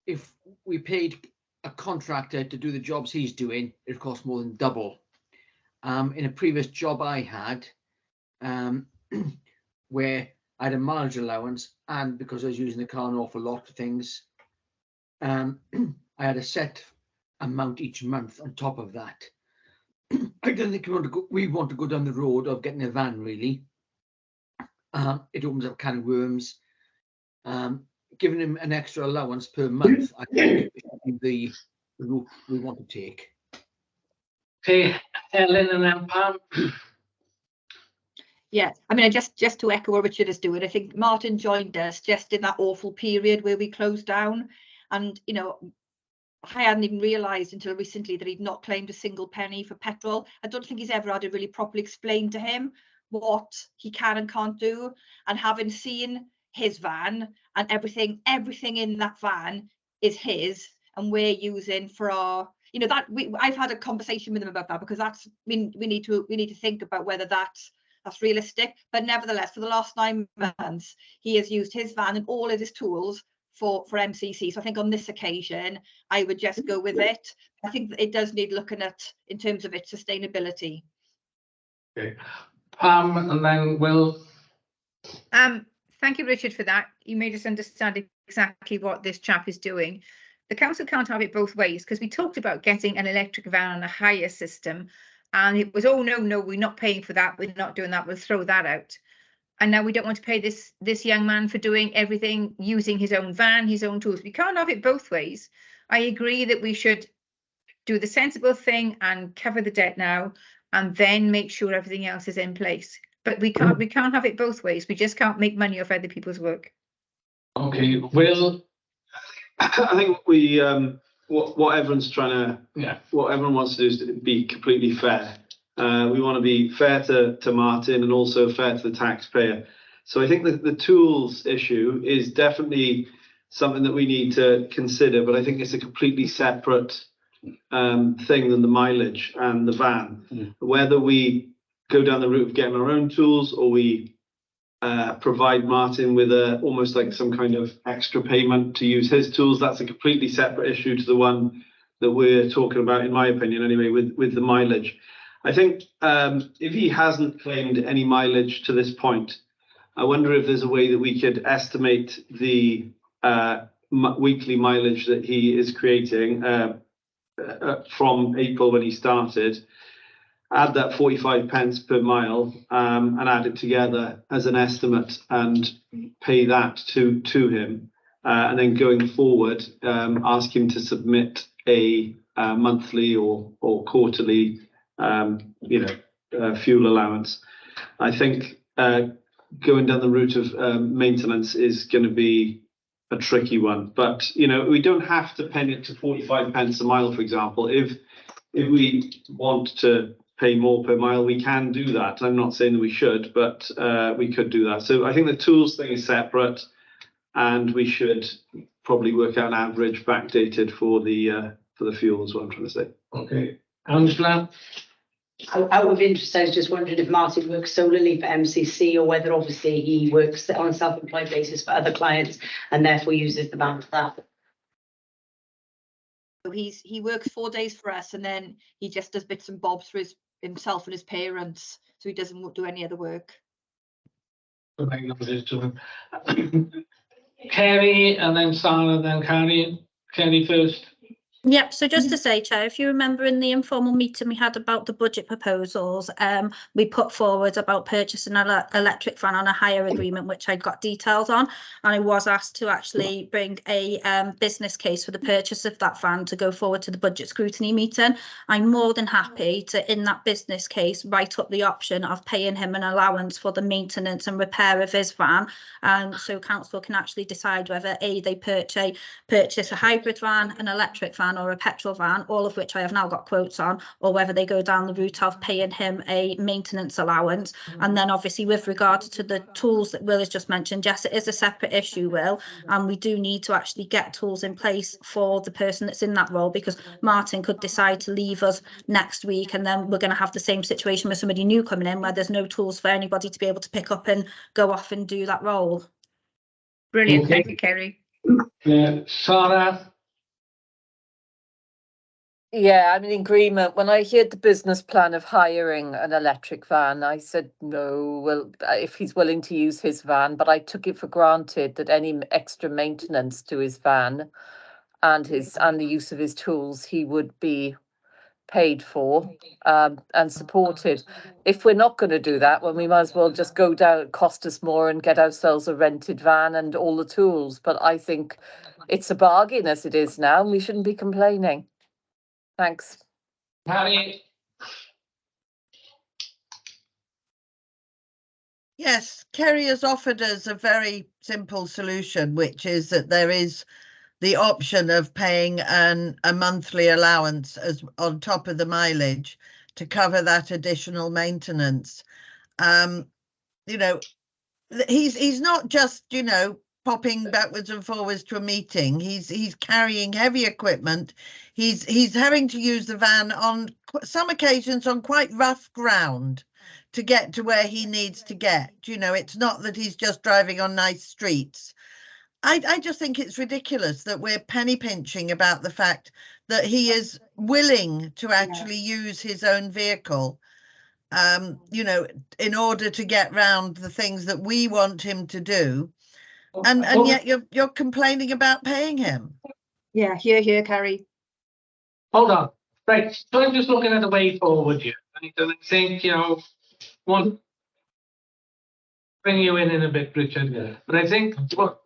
if we paid a contractor to do the jobs he's doing, it costs more than double. In a previous job I had, where I had a mileage allowance, and because I was using the car an awful lot for things, I had a set amount each month on top of that. I don't think we want to go down the road of getting a van, really. It opens up a can of worms. Giving him an extra allowance per month, I think is the route we want to take. Okay, Ellen and then Pam. Yeah, I mean, just to echo what Richard is doing, I think Martin joined us just in that awful period where we closed down, and you know, I hadn't even realised until recently that he'd not claimed a single penny for petrol. I don't think he's ever had it really properly explained to him what he can and can't do, and having seen his van and everything in that van is his, and we're using for our, you know, that I've had a conversation with him about that, because that's, we need to think about whether that's realistic. But nevertheless, for the last 9 months he has used his van and all of his tools for MCC. So I think on this occasion I would just go with it. I think it does need looking at in terms of its sustainability. Okay, Pam and then Will. Thank you, Richard, for that. You made us understand exactly what this chap is doing. The council can't have it both ways, because we talked about getting an electric van on a hire system, and it was, oh no, we're not paying for that, we're not doing that, we'll throw that out. And now we don't want to pay this young man for doing everything using his own van, his own tools. We can't have it both ways. I agree that we should do the sensible thing and cover the debt now, and then make sure everything else is in place. But we can't have it both ways. We just can't make money off other people's work. Okay, Will. I think we what everyone's trying to what everyone wants to do is to be completely fair. We want to be fair to Martin and also fair to the taxpayer. So I think that the tools issue is definitely something that we need to consider, but I think it's a completely separate thing than the mileage and the van. Whether we go down the route of getting our own tools, or we provide Martin with almost like some kind of extra payment to use his tools, that's a completely separate issue to the one that we're talking about, in my opinion anyway, with the mileage. I think if he hasn't claimed any mileage to this point, I wonder if there's a way that we could estimate the weekly mileage that he is creating from April when he started, add that 45 pence per mile and add it together as an estimate and pay that to him. And then going forward, ask him to submit a monthly or quarterly fuel allowance. I think going down the route of maintenance is going to be a tricky one, but we don't have to pin it to 45 pence a mile, for example. If we want to pay more per mile, we can do that. I'm not saying that we should, but we could do that. So I think the tools thing is separate, and we should probably work out an average backdated for the fuel is what I'm trying to say. Okay, Angela? Out of interest, I was just wondering if Martin works solely for MCC or whether obviously he works on a self-employed basis for other clients and therefore uses the van for that. So he works 4 days for us, and then he just does bits and bobs for himself and his parents. So he doesn't do any other work. Kerry, and then Sarah, then Carrie. Kerry first. Yep, so just to say, Chair, if you remember in the informal meeting we had about the budget proposals, we put forward about purchasing an electric van on a hire agreement, which I got details on, and I was asked to actually bring a business case for the purchase of that van to go forward to the budget scrutiny meeting. I'm more than happy to, in that business case, write up the option of paying him an allowance for the maintenance and repair of his van, so council can actually decide whether they purchase a hybrid van, an electric van, or a petrol van, all of which I have now got quotes on, or whether they go down the route of paying him a maintenance allowance. And then obviously with regard to the tools that Will has just mentioned, yes, it is a separate issue, Will, and we do need to actually get tools in place for the person that's in that role, because Martin could decide to leave us next week, and then we're going to have the same situation with somebody new coming in where there's no tools for anybody to be able to pick up and go off and do that role. Brilliant, Okay. thank you, Kerry. Sarah? Yeah, I'm in agreement. When I heard the business plan of hiring an electric van, I said, no, well, if he's willing to use his van, but I took it for granted that any extra maintenance to his van and the use of his tools, he would be paid for and supported. If we're not going to do that, well, we might as well just go down, cost us more, and get ourselves a rented van and all the tools. But I think it's a bargain as it is now, and we shouldn't be complaining. Thanks. Harry? Yes, Kerry has offered us a very simple solution, which is that there is the option of paying a monthly allowance as on top of the mileage to cover that additional maintenance. You know, he's not just, you know, popping backwards and forwards to a meeting. He's carrying heavy equipment. He's having to use the van on some occasions on quite rough ground to get to where he needs to get. You know, it's not that he's just driving on nice streets. I just think it's ridiculous that we're penny pinching about the fact that he is willing to actually use his own vehicle, you know, in order to get round the things that we want him to do. And yet you're complaining about paying him. Yeah, here, Kerry. Hold on. Right, so I'm just looking at the way forward here. Right? And I think, you know, one, bring you in a bit, Richard. Yeah. But I think what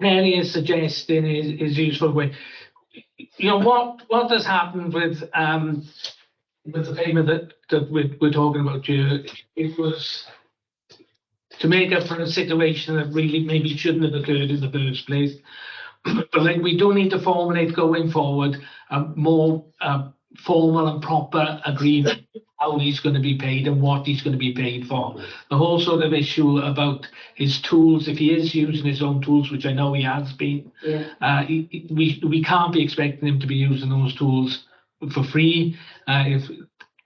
Penny is suggesting is useful way. You know, what has happened with the payment that we're talking about here, it was to make up for a situation that really maybe shouldn't have occurred in the first place. But like, we do need to formulate going forward a more formal and proper agreement how he's going to be paid and what he's going to be paid for. The whole sort of issue about his tools, if he is using his own tools, which I know he has been, we can't be expecting him to be using those tools for free if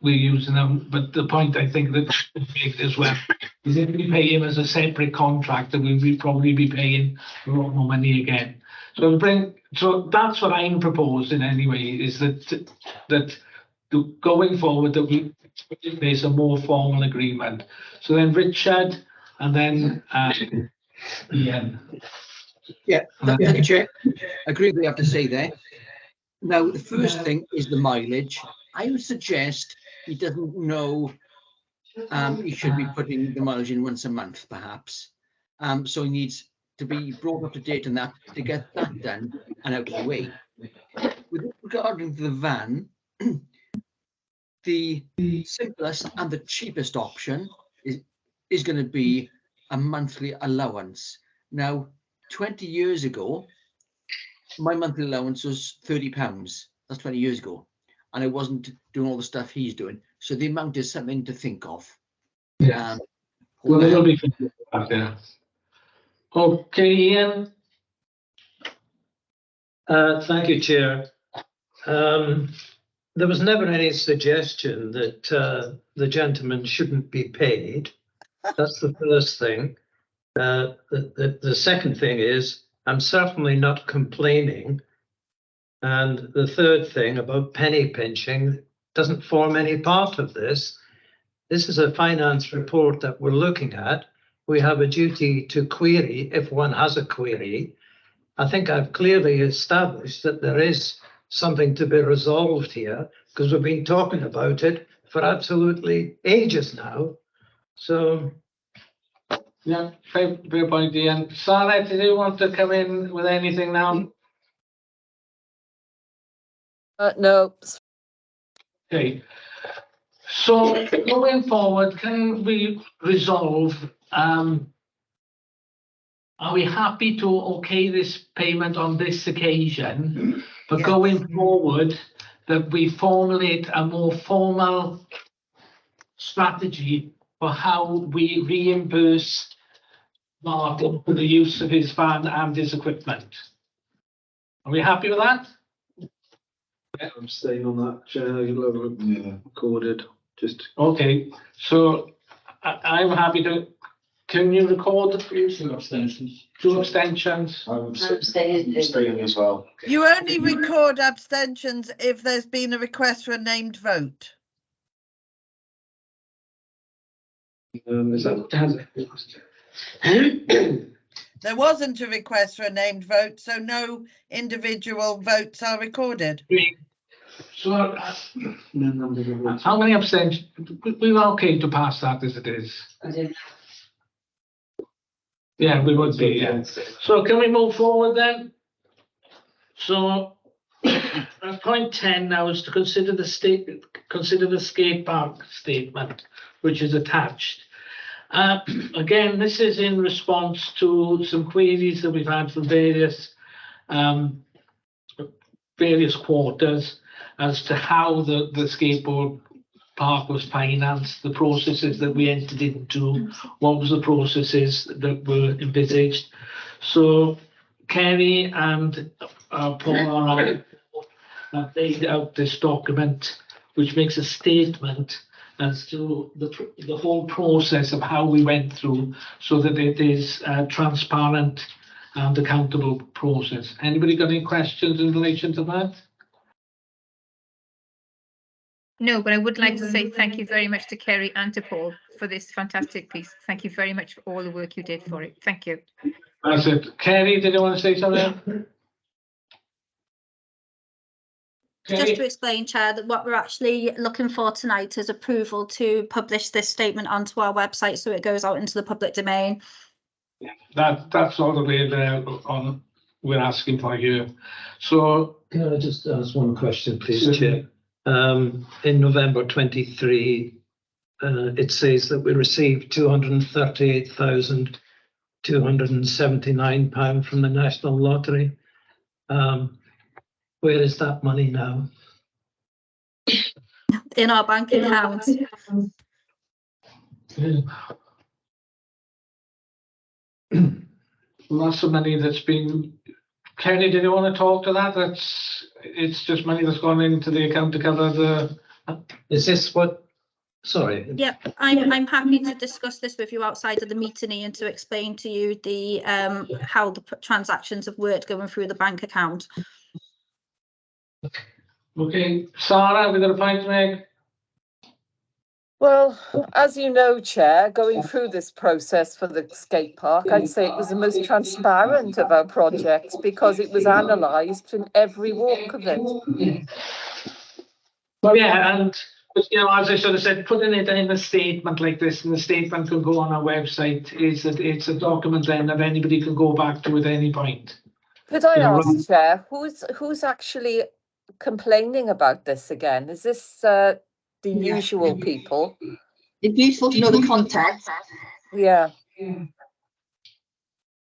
we're using them. But the point I think that we make as well is if we pay him as a separate contractor, we'll probably be paying a lot more money again. So that's what I'm proposing anyway, is that going forward that we put in place a more formal agreement. So then Richard, and then Ian. Yeah, thank you, Chair. I agree with what you have to say there. Now, the first thing is the mileage. I would suggest he doesn't know he should be putting the mileage in once a month, perhaps. So he needs to be brought up to date on that to get that done and out of the way. With regard to the van, the simplest and the cheapest option is going to be a monthly allowance. Now, 20 years ago, my monthly allowance was £30. That's 20 years ago. and I wasn't doing all the stuff he's doing. So the amount is something to think of. Yeah. Well, it'll be yeah. Okay, Ian. Thank you, Chair. There was never any suggestion that the gentleman shouldn't be paid. That's the first thing. The second thing is, I'm certainly not complaining. And the third thing about penny pinching doesn't form any part of this. This is a finance report that we're looking at. We have a duty to query if one has a query. I think I've clearly established that there is something to be resolved here, because we've been talking about it for absolutely ages now. So. Yeah, fair point, Ian. Sarah, did you want to come in with anything now? No. Okay. So going forward, can we resolve, are we happy to okay this payment on this occasion, but going forward, that we formulate a more formal strategy for how we reimburse Martin for the use of his van and his equipment? Are we happy with that? Yeah, I'm staying on that, Chair. You'll have it recorded. Just okay. So I'm happy to. Can you record? 2 abstentions. 2 abstentions. I'm staying as well. You only record abstentions if there's been a request for a named vote. is that There wasn't a request for a named vote, so no individual votes are recorded. So how many abstentions? We were okay to pass that as it is. Yeah, we would be. Yeah. So can we move forward then? So point 10 now is to consider the skate park statement, which is attached. Again, this is in response to some queries that we've had from various quarters as to how the skateboard park was financed, the processes that we entered into, what was the processes that were envisaged. So Kerry and Paul have laid out this document, which makes a statement as to the whole process of how we went through, so that it is a transparent and accountable process. Anybody got any questions in relation to that? No, but I would like to say thank you very much to Kerry and to Paul for this fantastic piece. Thank you very much for all the work you did for it. Thank you. That's it. Kerry, did you want to say something? Just to explain, Chair, that what we're actually looking for tonight is approval to publish this statement onto our website so it goes out into the public domain. That's all the way there on we're asking for here. So can I just ask one question, please, Chair? In November 23, it says that we received £238,279 from the National Lottery. Where is that money now? In our bank account. Well, that's the money that's been. Kenny, did you want to talk to that? It's just money that's gone into the account to cover the. Is this what? Sorry. Yep, I'm happy to discuss this with you outside of the meeting, Ian, to explain to you the how the transactions have worked going through the bank account. Okay, Sarah, have we got a point to make? Well, as you know, Chair, going through this process for the skate park, I'd say it was the most transparent of our projects because it was analysed in every walk of it. Well, yeah, and you know, as I sort of said, putting it in a statement like this, and the statement can go on our website, is that it's a document then that anybody can go back to at any point. Could I ask, Chair, who's actually complaining about this again? Is this the usual people? It's useful to know the context. Yeah.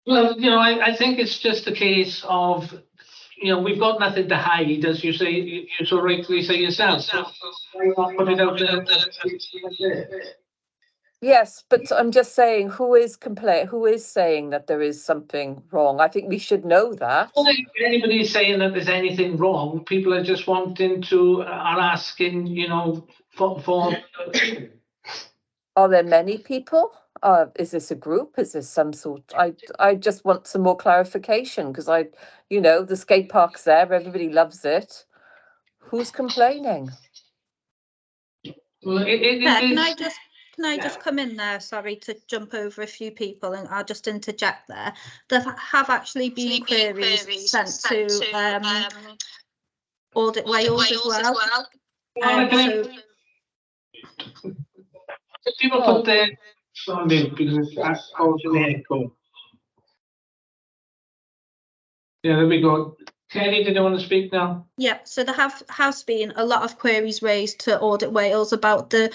Well, you know, I think it's just a case of, you know, we've got nothing to hide, as you say, you so rightly say yourself. So why not put it out there? Yes, but I'm just saying, who is saying that there is something wrong? I think we should know that. I don't think anybody's saying that there's anything wrong. People are just wanting to, are asking, you know, for. Are there many people? Is this a group? Is this some sort? I just want some more clarification because you know, the skate park's there, everybody loves it. Who's complaining? Well, Can I just come in there? Sorry to jump over a few people, and I'll just interject there. There have actually been queries sent to Audit Wales as well. People put their on mute because that's causing the echo. Yeah, there we go. Kelly, did you want to speak now? Yeah, so there has been a lot of queries raised to Audit Wales about the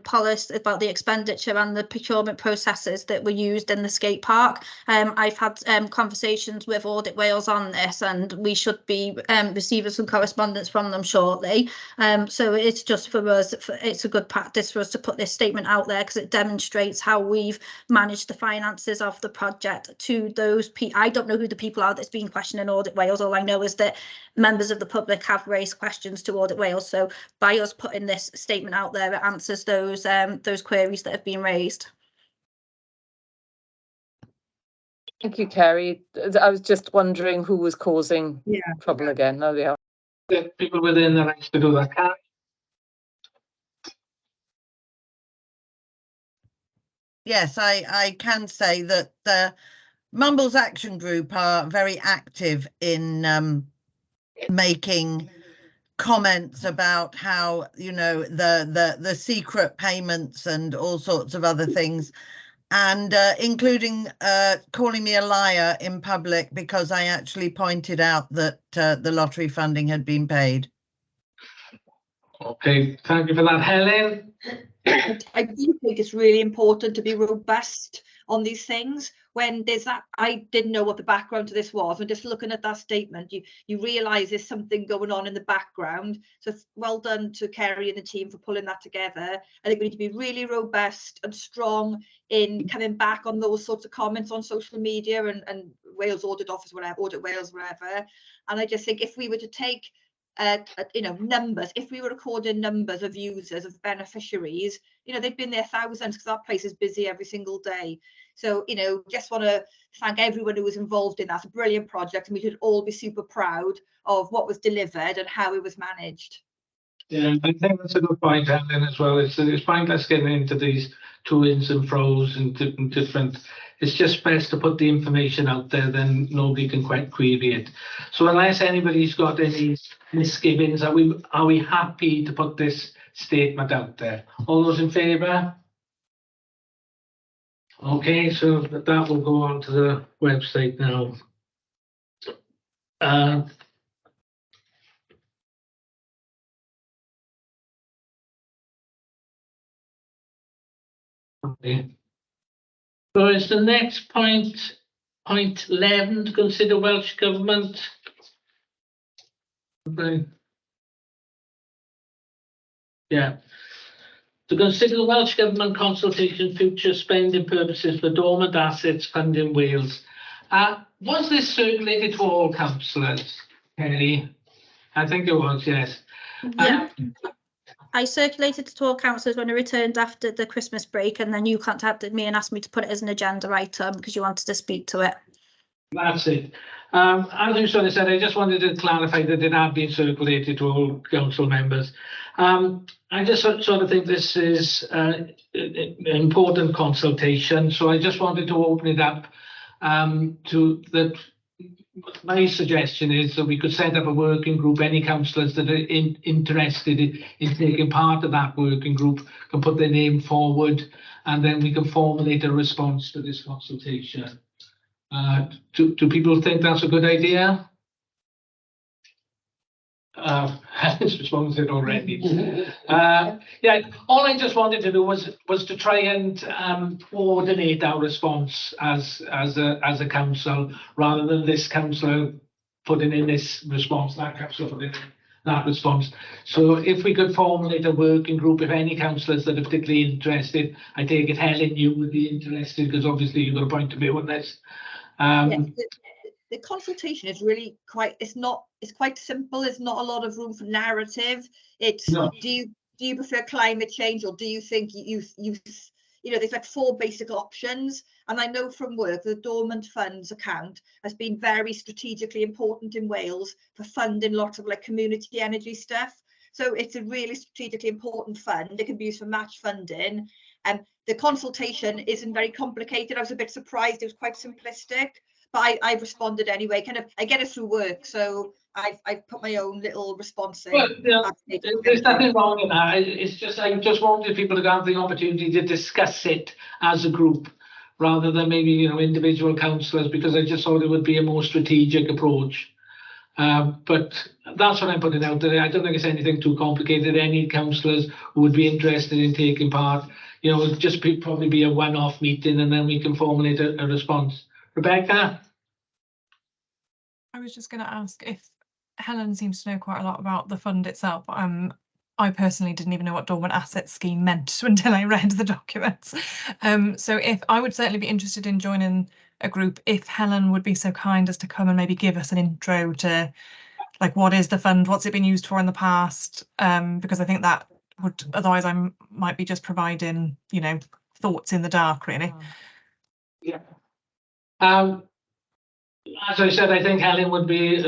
policy, about the expenditure and the procurement processes that were used in the skate park. I've had conversations with Audit Wales on this, and we should be receiving some correspondence from them shortly. So it's just for us, it's a good practice for us to put this statement out there because it demonstrates how we've managed the finances of the project to those people. I don't know who the people are that's been questioning Audit Wales. All I know is that members of the public have raised questions to Audit Wales. So by us putting this statement out there, it answers those queries that have been raised. Thank you, Kerry. I was just wondering who was causing trouble again. No, they are. The people within the rights to do that. Yes, I can say that the Mumbles Action Group are very active in making comments about how, you know, the secret payments and all sorts of other things, and including calling me a liar in public because I actually pointed out that the lottery funding had been paid. Okay, thank you for that, Helen. I do think it's really important to be robust on these things. When there's that, I didn't know what the background to this was, and just looking at that statement, you realise there's something going on in the background. So well done to Kerry and the team for pulling that together. I think we need to be really robust and strong in coming back on those sorts of comments on social media and Wales Audit Office, whatever, Audit Wales, wherever. And I just think if we were to take you know, numbers, if we were recording numbers of users, of beneficiaries, you know, they've been there thousands because our place is busy every single day. So, you know, just want to thank everyone who was involved in that. It's a brilliant project, and we should all be super proud of what was delivered and how it was managed. Yeah, I think that's a good point, Helen, as well. It's pointless getting into these to-ins and fros and different. It's just best to put the information out there, then nobody can quite query it. So unless anybody's got any misgivings, are we happy to put this statement out there? All those in favour? Okay, so that will go on to the website now. Okay. So is the next point 11 to consider Welsh Government? Okay. Yeah. To consider the Welsh Government consultation future spending purposes for dormant assets fund in Wales. Was this circulated to all councillors, Kelly? I think it was, yes. Yeah. I circulated to all councillors when I returned after the Christmas break, and then you contacted me and asked me to put it as an agenda item because you wanted to speak to it. That's it. As you sort of said, I just wanted to clarify that it had been circulated to all council members. I just sort of think this is an important consultation, so I just wanted to open it up to that. My suggestion is that we could set up a working group. Any councillors that are interested in taking part of that working group can put their name forward, and then we can formulate a response to this consultation. Do people think that's a good idea? Helen's responded already. Yeah, all I just wanted to do was to try and coordinate our response as a council, rather than this council putting in this response, that councillor putting in that response. So if we could formulate a working group, if any councillors that are particularly interested, I take it Helen, you would be interested, because obviously you've got a point of view on this. The consultation is really it's quite simple. There's not a lot of room for narrative. It's No. do you prefer climate change, or do you think you know, there's like 4 basic options. And I know from work the Dormant Funds account has been very strategically important in Wales for funding lots of like community energy stuff. So it's a really strategically important fund. It can be used for match funding. And the consultation isn't very complicated. I was a bit surprised. It was quite simplistic, but I responded anyway. Kind of, I get it through work, so I've put my own little response in. Well, there's nothing wrong in that. It's just, I just wanted people to have the opportunity to discuss it as a group, rather than maybe, you know, individual councillors, because I just thought it would be a more strategic approach. But that's what I'm putting out there. I don't think it's anything too complicated. Any councillors who would be interested in taking part, you know, it'd just probably be a one-off meeting, and then we can formulate a response. Rebecca? I was just going to ask if Helen seems to know quite a lot about the fund itself. I personally didn't even know what dormant asset scheme meant until I read the documents. So if I would certainly be interested in joining a group, if Helen would be so kind as to come and maybe give us an intro to, like, what is the fund, what's it been used for in the past, because I think that would, otherwise I might be just providing, you know, thoughts in the dark, really. Yeah. As I said, I think Helen would be,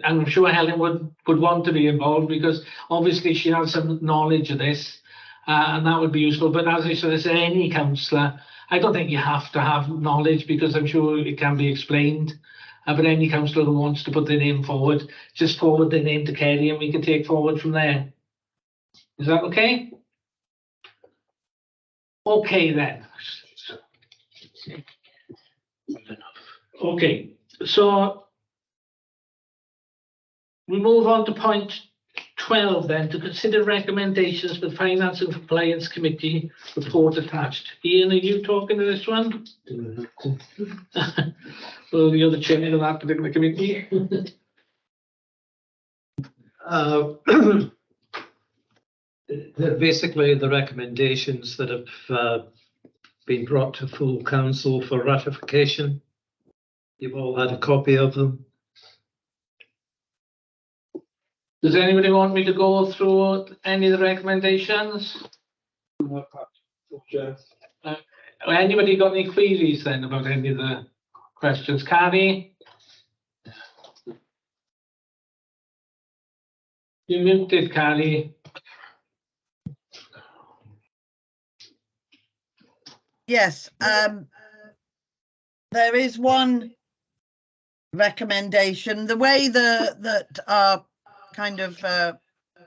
I'm sure Helen would want to be involved, because obviously she has some knowledge of this, and that would be useful. But as I said, any councillor, I don't think you have to have knowledge, because I'm sure it can be explained. But any councillor who wants to put their name forward, just forward their name to Kerry, and we can take forward from there. Is that okay? Okay then. Okay, so we move on to point 12 then, to consider recommendations for the Finance and Compliance Committee report attached. Ian, are you talking to this one? Well, you're the chairman of that particular committee. Basically, the recommendations that have been brought to full council for ratification. You've all had a copy of them. Does anybody want me to go through any of the recommendations? Anybody got any queries then about any of the questions? Carrie? You muted, Carrie. Yes, there is one recommendation. The way that our kind of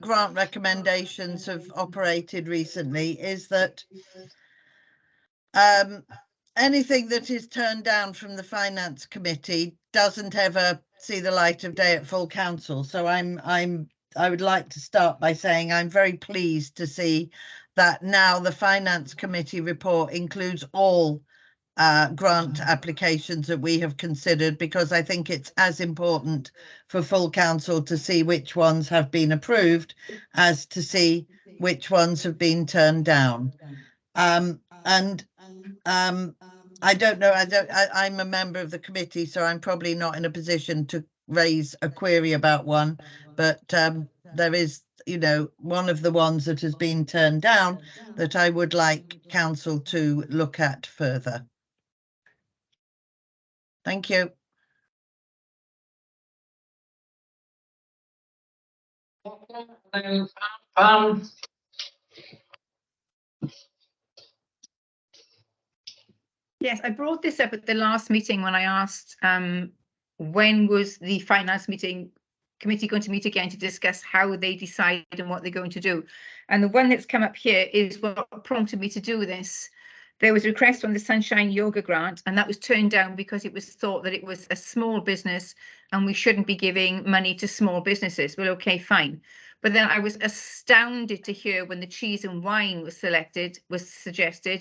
grant recommendations have operated recently is that anything that is turned down from the Finance Committee doesn't ever see the light of day at full council. So I would like to start by saying I'm very pleased to see that now the Finance Committee report includes all grant applications that we have considered, because I think it's as important for full council to see which ones have been approved as to see which ones have been turned down. I don't know, I'm a member of the committee, so I'm probably not in a position to raise a query about one, but there is, you know, one of the ones that has been turned down that I would like council to look at further. Thank you. Yes, I brought this up at the last meeting when I asked when was the finance committee going to meet again to discuss how they decide and what they're going to do. And the one that's come up here is what prompted me to do this. There was a request on the Sunshine Yoga grant, and that was turned down because it was thought that it was a small business and we shouldn't be giving money to small businesses. Well, okay, fine. But then I was astounded to hear when the cheese and wine was suggested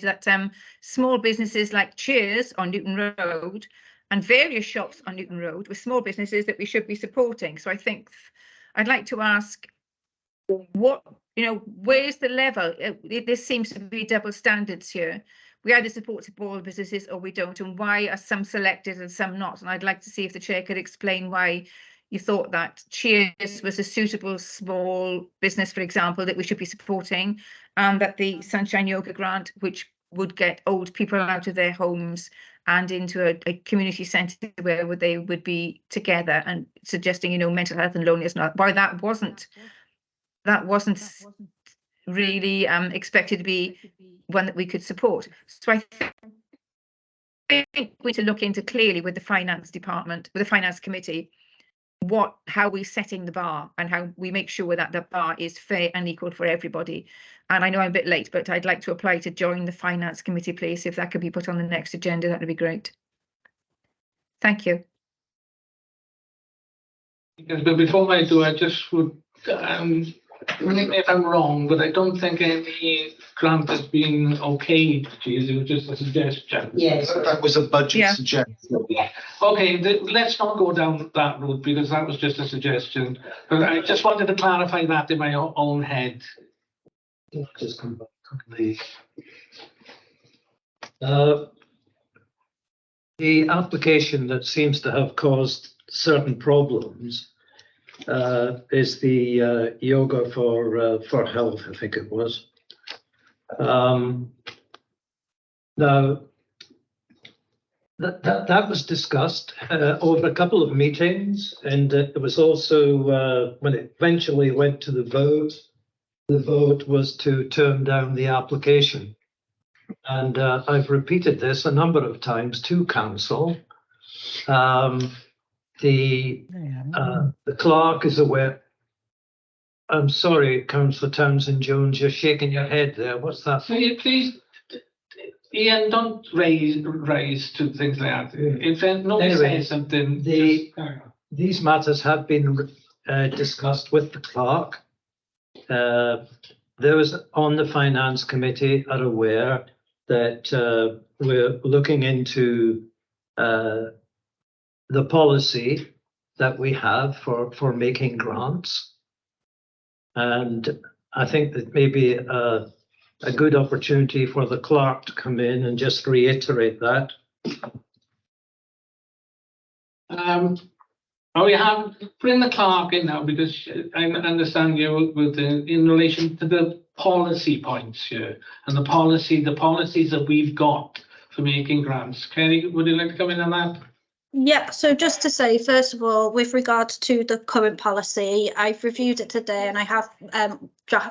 that small businesses like Cheers on Newton Road and various shops on Newton Road with small businesses that we should be supporting. So I think I'd like to ask, what, where's the level? There seems to be double standards here. We either support small businesses or we don't, and why are some selected and some not? And I'd like to see if the chair could explain why you thought that Cheers was a suitable small business, for example, that we should be supporting, and that the Sunshine Yoga grant, which would get old people out of their homes and into a community centre where they would be together, and suggesting, mental health and loneliness, why that wasn't really expected to be one that we could support. So I think we need to look into clearly with the finance department, with the finance committee, how we're setting the bar and how we make sure that the bar is fair and equal for everybody. And I know I'm a bit late, but I'd like to apply to join the finance committee, please. If that could be put on the next agenda, that would be great. Thank you. But before I do, I just would, correct me if I'm wrong, but I don't think any grant has been okayed. Geez, it was just a suggestion. Yes. That was a budget suggestion. Yeah. Okay, let's not go down that route because that was just a suggestion. But I just wanted to clarify that in my own head. Just come back quickly. The application that seems to have caused certain problems is the yoga for health, I think it was. Now, that was discussed over a couple of meetings, and it was also when it eventually went to the vote was to turn down the application. And I've repeated this a number of times to council. The clerk is aware. I'm sorry, Councillor Townsend Jones, you're shaking your head there. What's that? Please, Ian, don't raise to things like that. If nobody says something, these matters have been discussed with the clerk. Those on the finance committee are aware that we're looking into the policy that we have for making grants. And I think that maybe a good opportunity for the clerk to come in and just reiterate that. We have bring the clerk in now because I understand you with in relation to the policy points here and the policies that we've got for making grants. Kerry, would you like to come in on that? Yeah, so just to say, first of all, with regards to the current policy, I've reviewed it today and I have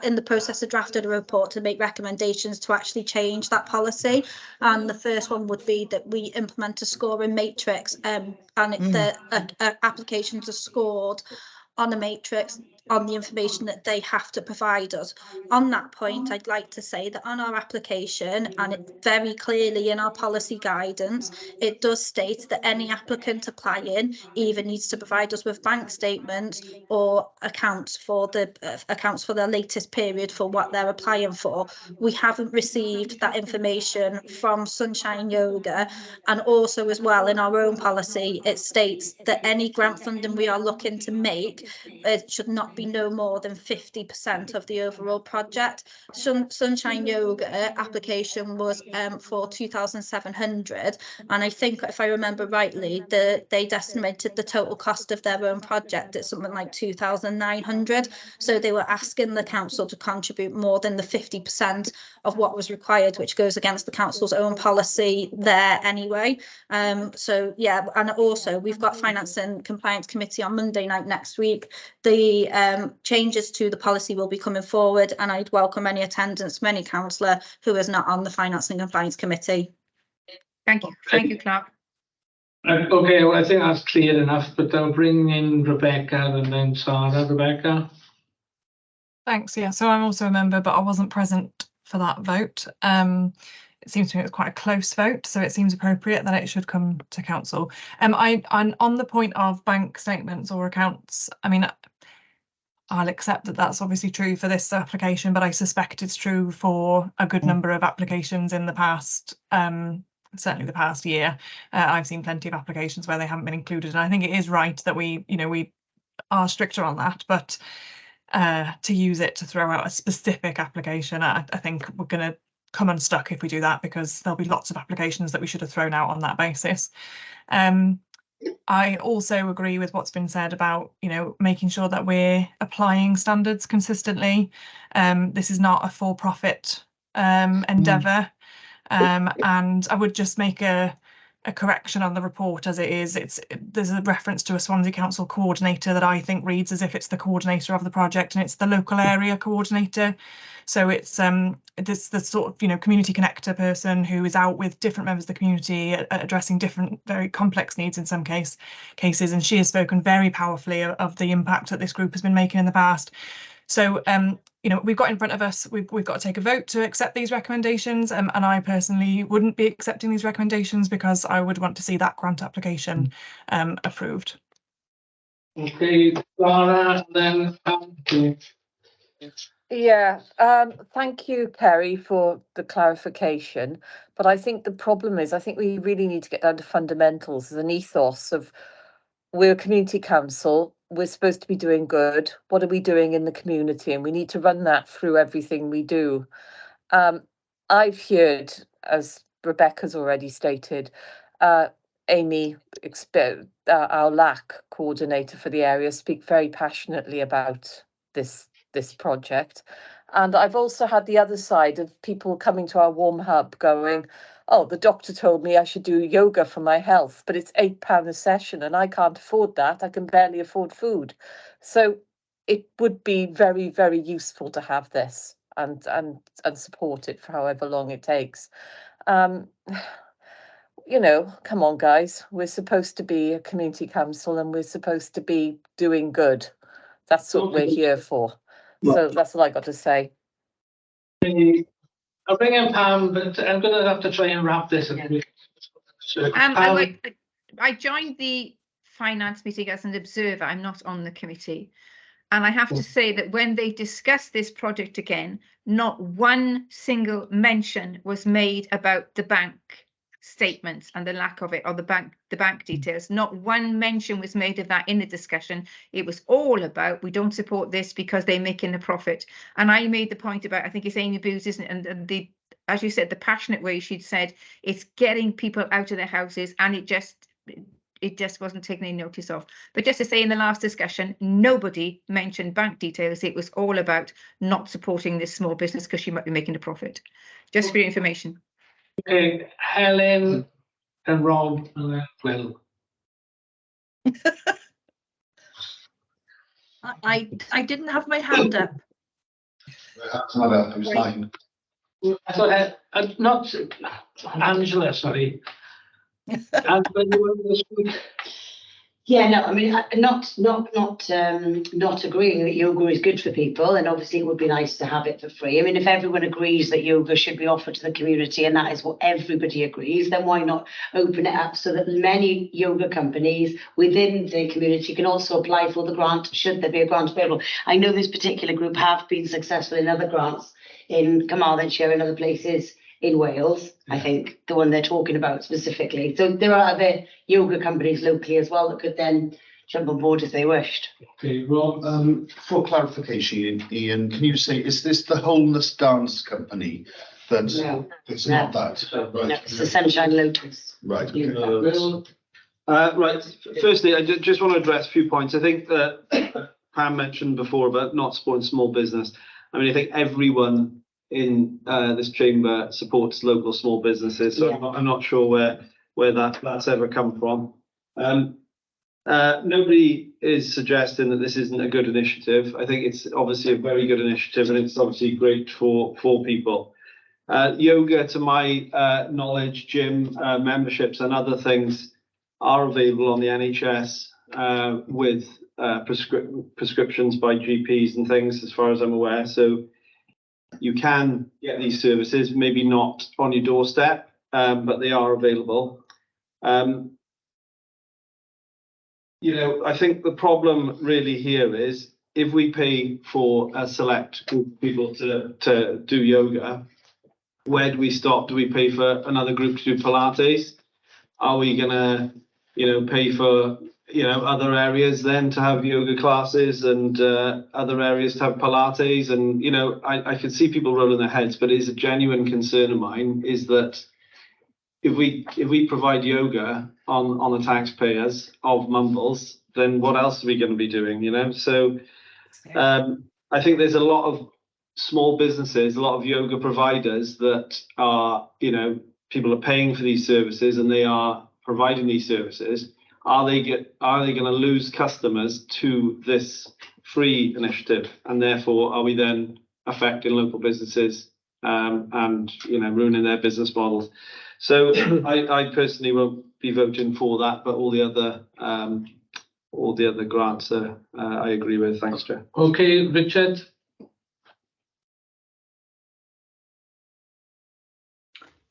in the process of drafted a report to make recommendations to actually change that policy. And the first one would be that we implement a scoring matrix and the applications are scored on a matrix on the information that they have to provide us. On that point, I'd like to say that on our application, and it very clearly in our policy guidance, it does state that any applicant applying either needs to provide us with bank statements or accounts for the latest period for what they're applying for. We haven't received that information from Sunshine Yoga, and also as well in our own policy, it states that any grant funding we are looking to make, it should not be no more than 50% of the overall project. Sunshine Yoga application was for 2,700, and I think if I remember rightly, they'd estimated the total cost of their own project at something like 2,900. So they were asking the council to contribute more than the 50% of what was required, which goes against the council's own policy there anyway. So yeah, and also we've got Finance and Compliance Committee on Monday night next week. The changes to the policy will be coming forward, and I'd welcome any attendance from any councillor who is not on the Finance and Compliance Committee. Thank you, Clark. Okay, well, I think that's clear enough, but I'll bring in Rebecca and then Sarah. Rebecca. Thanks. Yeah, so I'm also a member, but I wasn't present for that vote. It seems to me it was quite a close vote, so it seems appropriate that it should come to council. On the point of bank statements or accounts, I mean, I'll accept that that's obviously true for this application, but I suspect it's true for a good number of applications in the past. certainly the past year, I've seen plenty of applications where they haven't been included. And I think it is right that we are stricter on that, but to use it to throw out a specific application, I think we're going to come unstuck if we do that, because there'll be lots of applications that we should have thrown out on that basis. I also agree with what's been said about, making sure that we're applying standards consistently. This is not a for-profit endeavour. And I would just make a correction on the report as it is. There's a reference to a Swansea Council coordinator that I think reads as if it's the coordinator of the project, and it's the local area coordinator. So it's the sort of community connector person who is out with different members of the community addressing different very complex needs in some cases, and she has spoken very powerfully of the impact that this group has been making in the past. So we've got in front of us, we've got to take a vote to accept these recommendations, and I personally wouldn't be accepting these recommendations because I would want to see that grant application approved. Okay, Laura, then Yeah, thank you, Kerry, for the clarification. But I think the problem is, I think we really need to get down to fundamentals. There's an ethos of, we're a community council, we're supposed to be doing good. What are we doing in the community? And we need to run that through everything we do. I've heard, as Rebecca's already stated, Amy, our LAC coordinator for the area, speak very passionately about this project. And I've also had the other side of people coming to our warm hub going, oh, the doctor told me I should do yoga for my health, but it's £8 a session and I can't afford that. I can barely afford food. So it would be very, very useful to have this and support it for however long it takes. Come on, guys, we're supposed to be a community council and we're supposed to be doing good. That's what we're here for. So that's all I got to say. I'll bring in Pam, but I'm going to have to try and wrap this up. So, I joined the finance meeting as an observer. I'm not on the committee. And I have to say that when they discussed this project again, not one single mention was made about the bank statements and the lack of it, or the bank details. Not one mention was made of that in the discussion. It was all about, we don't support this because they're making a profit. And I made the point about, I think it's Amy Booth, isn't it? And the, as you said, the passionate way she'd said, it's getting people out of their houses, and it just wasn't taken any notice of. But just to say, in the last discussion, nobody mentioned bank details. It was all about not supporting this small business because she might be making a profit. Just for your information. Okay, Helen and Rob and then Will. I didn't have my hand up. I thought, not Angela, sorry. Angela, you want to speak? Yeah, no, I mean, not agreeing that yoga is good for people, and obviously it would be nice to have it for free. I mean, if everyone agrees that yoga should be offered to the community and that is what everybody agrees, then why not open it up so that many yoga companies within the community can also apply for the grant, should there be a grant available. I know this particular group have been successful in other grants in Carmarthenshire and other places in Wales, I think, the one they're talking about specifically. So there are other yoga companies locally as well that could then jump on board if they wished. Okay, Rob. For clarification, Ian, can you say, is this the Wholeness Dance Company? No, it's not that. Right. No, it's the Sunshine Lotus. Right. Right. Firstly, I just want to address a few points. I think that Pam mentioned before about not supporting small business. I mean, I think everyone in this chamber supports local small businesses, so yeah. I'm not sure where that's ever come from. Nobody is suggesting that this isn't a good initiative. I think it's obviously a very good initiative, and it's obviously great for people. Yoga, to my knowledge, gym memberships and other things are available on the NHS with prescriptions by GPs and things, as far as I'm aware. So you can get these services, maybe not on your doorstep, but they are available. I think the problem really here is if we pay for a select group of people to do yoga, where do we stop? Do we pay for another group to do Pilates? Are we gonna, pay for, other areas then to have yoga classes and other areas to have Pilates? And, I can see people rolling their heads, but it is a genuine concern of mine is that if we provide yoga on the taxpayers of Mumbles, then what else are we going to be doing, So I think there's a lot of small businesses, a lot of yoga providers that are, people are paying for these services and they are providing these services. Are they going to lose customers to this free initiative? And therefore, are we then affecting local businesses and ruining their business models? So I personally won't be voting for that, but all the other grants I agree with. Thanks, Chair. Okay, Richard.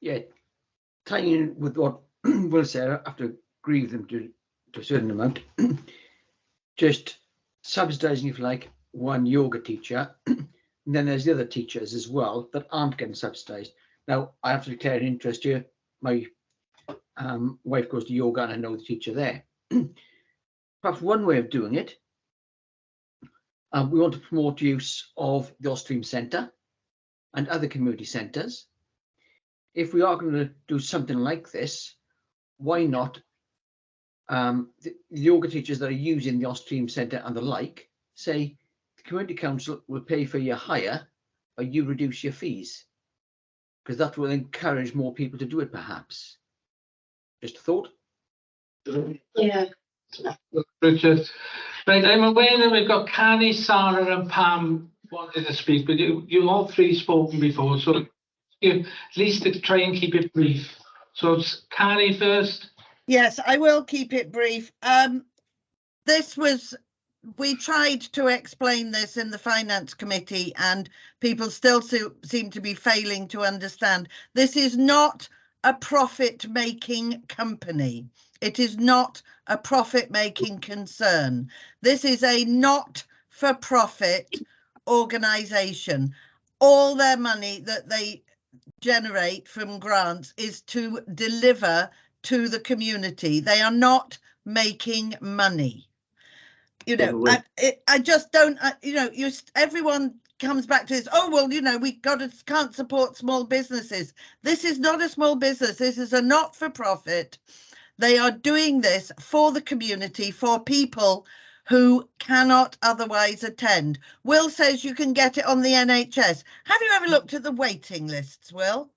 Yeah, tying in with what Will said, I have to agree with them to a certain amount. Just subsidising, if you like, one yoga teacher, and then there's the other teachers as well that aren't getting subsidised. Now, I have to declare an interest here. My wife goes to yoga and I know the teacher there. Perhaps one way of doing it, we want to promote use of the Austrian Centre and other community centres. If we are going to do something like this, why not the yoga teachers that are using the Austrian Centre and the like, say the Community Council will pay for your hire, or you reduce your fees, because that will encourage more people to do it, perhaps. Just a thought. Yeah. Richard. Right, I'm aware that we've got Carrie, Sarah and Pam wanted to speak, but you all three spoken before, so at least to try and keep it brief. So it's Carrie first. Yes, I will keep it brief. We tried to explain this in the Finance Committee and people still seem to be failing to understand. This is not a profit-making company. It is not a profit-making concern. This is a not-for-profit organisation. All their money that they generate from grants is to deliver to the community. They are not making money. I just don't, everyone comes back to this, oh, well, we can't support small businesses. This is not a small business. This is a not-for-profit. They are doing this for the community, for people who cannot otherwise attend. Will says you can get it on the NHS. Have you ever looked at the waiting lists, Will?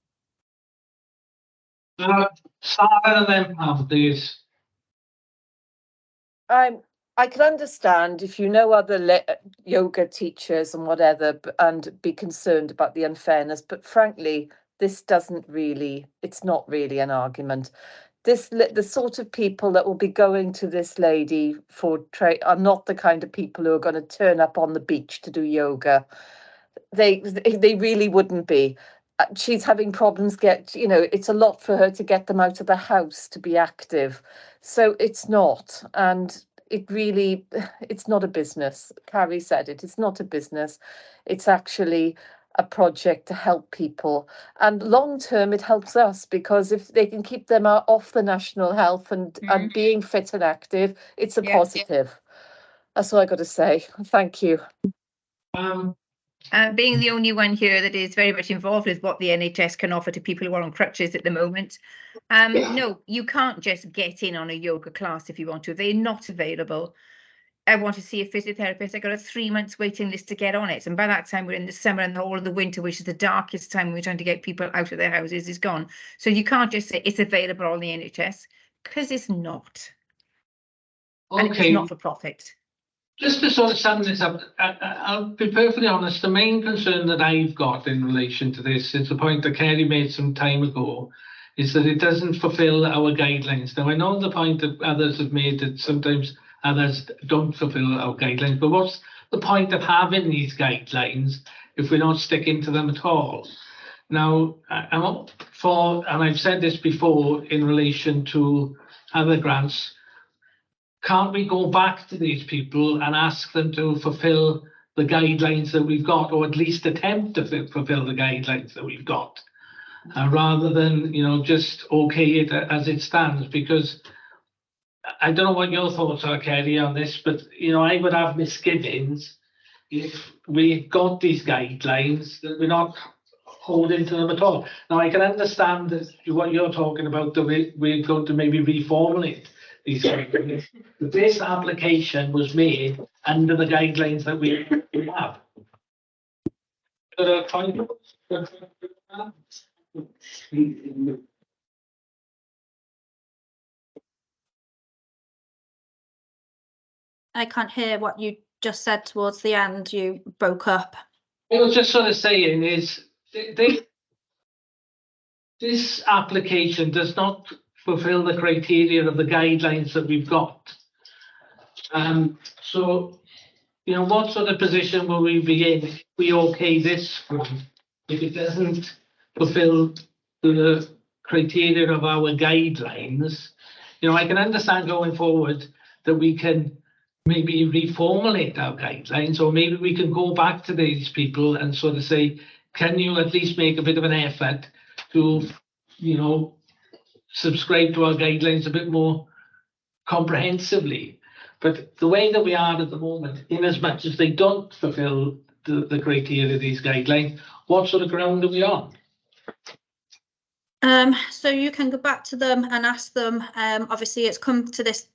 Sarah and then Pam, please. I can understand if you know other yoga teachers and whatever, and be concerned about the unfairness. But frankly, this it's not really an argument. The sort of people that will be going to this lady are not the kind of people who are going to turn up on the beach to do yoga. They really wouldn't be. She's having problems it's a lot for her to get them out of the house to be active. So it's not. And it's not a business. Carrie said it's not a business. It's actually a project to help people. And long term, it helps us because if they can keep them off the national health and being fit and active, it's a positive. That's all I got to say. Thank you. Being the only one here that is very much involved with what the NHS can offer to people who are on crutches at the moment. No, you can't just get in on a yoga class if you want to. They're not available. I want to see a physiotherapist. I got a 3 months waiting list to get on it. And by that time, we're in the summer and all of the winter, which is the darkest time we're trying to get people out of their houses, is gone. So you can't just say it's available on the NHS because it's not. Okay. And it's not for profit. Just to sort of sum this up, I'll be perfectly honest, the main concern that I've got in relation to this is the point that Kerry made some time ago, is that it doesn't fulfil our guidelines. Now, I know the point that others have made that sometimes others don't fulfil our guidelines, but what's the point of having these guidelines if we're not sticking to them at all? Now, I'm up for, and I've said this before in relation to other grants, can't we go back to these people and ask them to fulfill the guidelines that we've got, or at least attempt to fulfill the guidelines that we've got? rather than, you know, just okay it as it stands, because I don't know what your thoughts are, Kerry, on this, but, you know, I would have misgivings if we got these guidelines that we're not holding to them at all. Now, I can understand that what you're talking about, that we're going to maybe reformulate these guidelines. But this application was made under the guidelines that we have. I can't hear what you just said towards the end. You broke up. I was just sort of saying is this application does not fulfill the criteria of the guidelines that we've got. So, you know, what sort of position will we be in if we okay this one, if it doesn't fulfill the criteria of our guidelines? You know, I can understand going forward that we can maybe reformulate our guidelines, or maybe we can go back to these people and sort of say, can you at least make a bit of an effort to, you know, subscribe to our guidelines a bit more comprehensively? But the way that we are at the moment, in as much as they don't fulfill the criteria of these guidelines, what sort of ground are we on? So you can go back to them and ask them. Obviously, it's come to this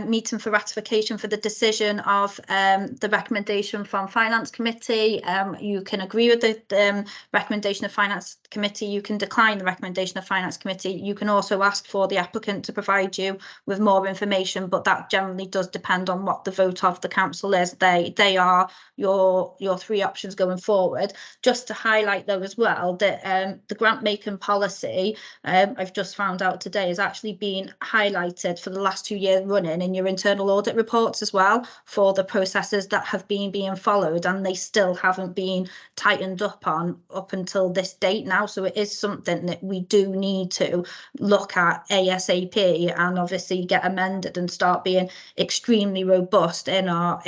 meeting for ratification for the decision of the recommendation from Finance Committee. You can agree with the recommendation of Finance Committee. You can decline the recommendation of Finance Committee. You can also ask for the applicant to provide you with more information, but that generally does depend on what the vote of the council is. They are your three options going forward. Just to highlight though as well that the grant making policy, I've just found out today, has actually been highlighted for the last 2 years running in your internal audit reports as well, for the processes that have been being followed, and they still haven't been tightened up on up until this date now. So it is something that we do need to look at ASAP and obviously get amended and start being extremely robust in our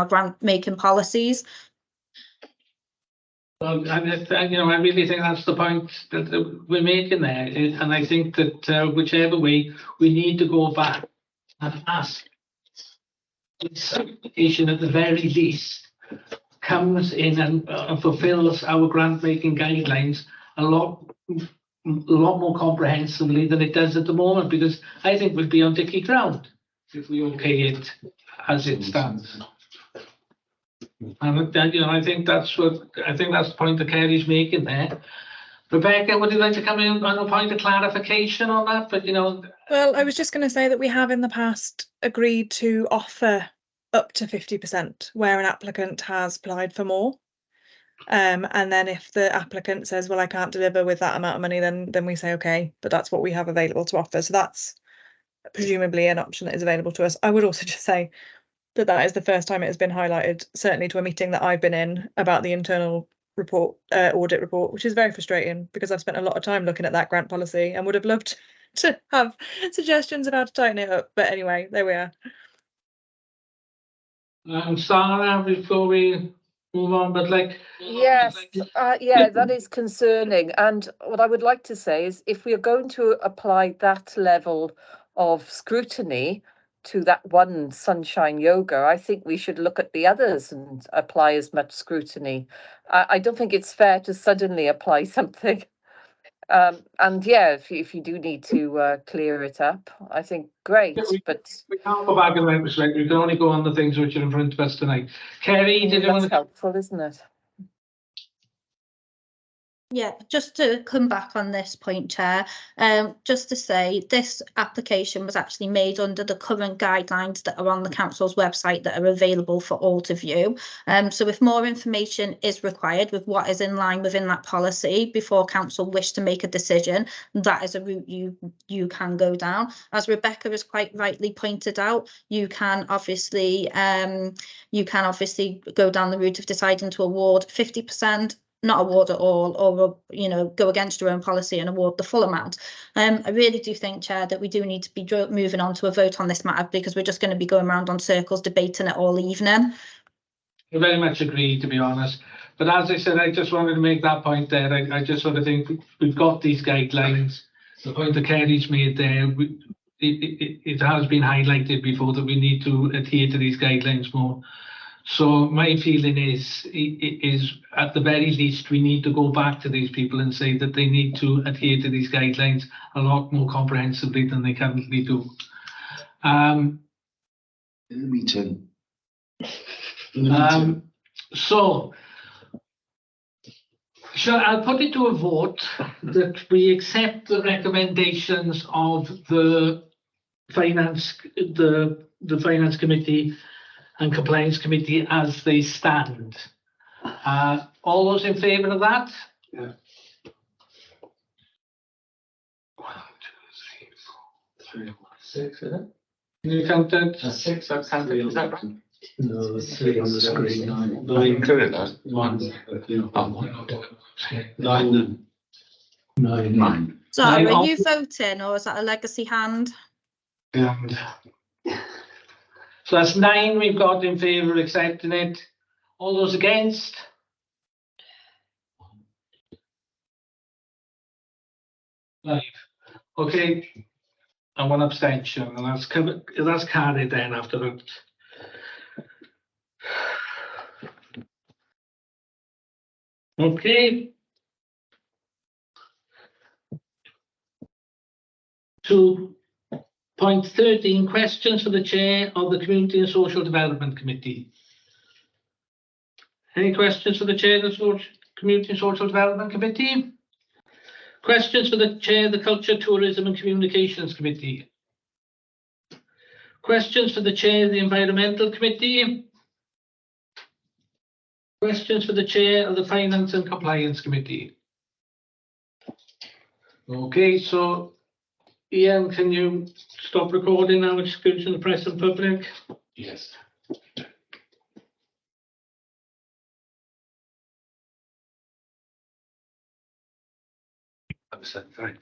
grant making policies. Well, you know, I really think that's the point that we're making there, and I think that whichever way, we need to go back and ask this application at the very least comes in and fulfills our grant making guidelines a lot more comprehensively than it does at the moment, because I think we'd be on dicky ground if we okay it as it stands. And you know, I think that's the point that Kerry's making there. Rebecca, would you like to come in on a point of clarification on that? But you know, well, I was just going to say that we have in the past agreed to offer up to 50% where an applicant has applied for more. And then if the applicant says, well, I can't deliver with that amount of money, then we say, okay, but that's what we have available to offer. So that's presumably an option that is available to us. I would also just say that is the first time it has been highlighted, certainly to a meeting that I've been in, about the internal report, audit report, which is very frustrating because I've spent a lot of time looking at that grant policy and would have loved to have suggestions about to tighten it up. But anyway, there we are. Sarah, before we move on, but like, yes, yeah, that is concerning. And what I would like to say is, if we are going to apply that level of scrutiny to that one Sunshine Yoga, I think we should look at the others and apply as much scrutiny. I don't think it's fair to suddenly apply something. And yeah, if you do need to clear it up, I think great. But we can't go back and retrospect. We can only go on the things which are in front of us tonight. Kerry, did you want to? That's helpful, isn't it? Yeah, just to come back on this point, Chair, just to say this application was actually made under the current guidelines that are on the council's website that are available for all to view. So if more information is required with what is in line within that policy before council wish to make a decision, that is a route you can go down. As Rebecca has quite rightly pointed out, you can obviously go down the route of deciding to award 50%. Not award at all, or you know, go against your own policy and award the full amount. I really do think, Chair, that we do need to be moving on to a vote on this matter, because we're just going to be going around on circles debating it all evening. I very much agree, to be honest. But as I said, I just wanted to make that point there. I just sort of think we've got these guidelines. The point that Kerry's made there, it has been highlighted before that we need to adhere to these guidelines more. So my feeling is at the very least, we need to go back to these people and say that they need to adhere to these guidelines a lot more comprehensively than they currently do. In the meeting. So, I'll put it to a vote that we accept the recommendations of the finance committee and compliance committee as they stand. All those in favour of that? Yeah. 1, 2, 3, 4, 5, 6, is it? Can you count that? 6, I've counted, is that right? No, there's 3 on the screen. 9 included that. 9. Sorry, Nine. are you voting or is that a legacy hand? And so that's 9 we've got in favour of accepting it. All those against? Five. Okay. And 1 abstention, and that's carried then after that. Okay. To point 13, questions for the chair of the Community and Social Development Committee. Any questions for the chair of the Community and Social Development Committee? Questions for the chair of the Culture, Tourism and Communications Committee. Questions for the chair of the Environmental Committee. Questions for the chair of the Finance and Compliance Committee. Okay, so Ian, can you stop recording now, exclusion of the press and public? Yes. Sorry.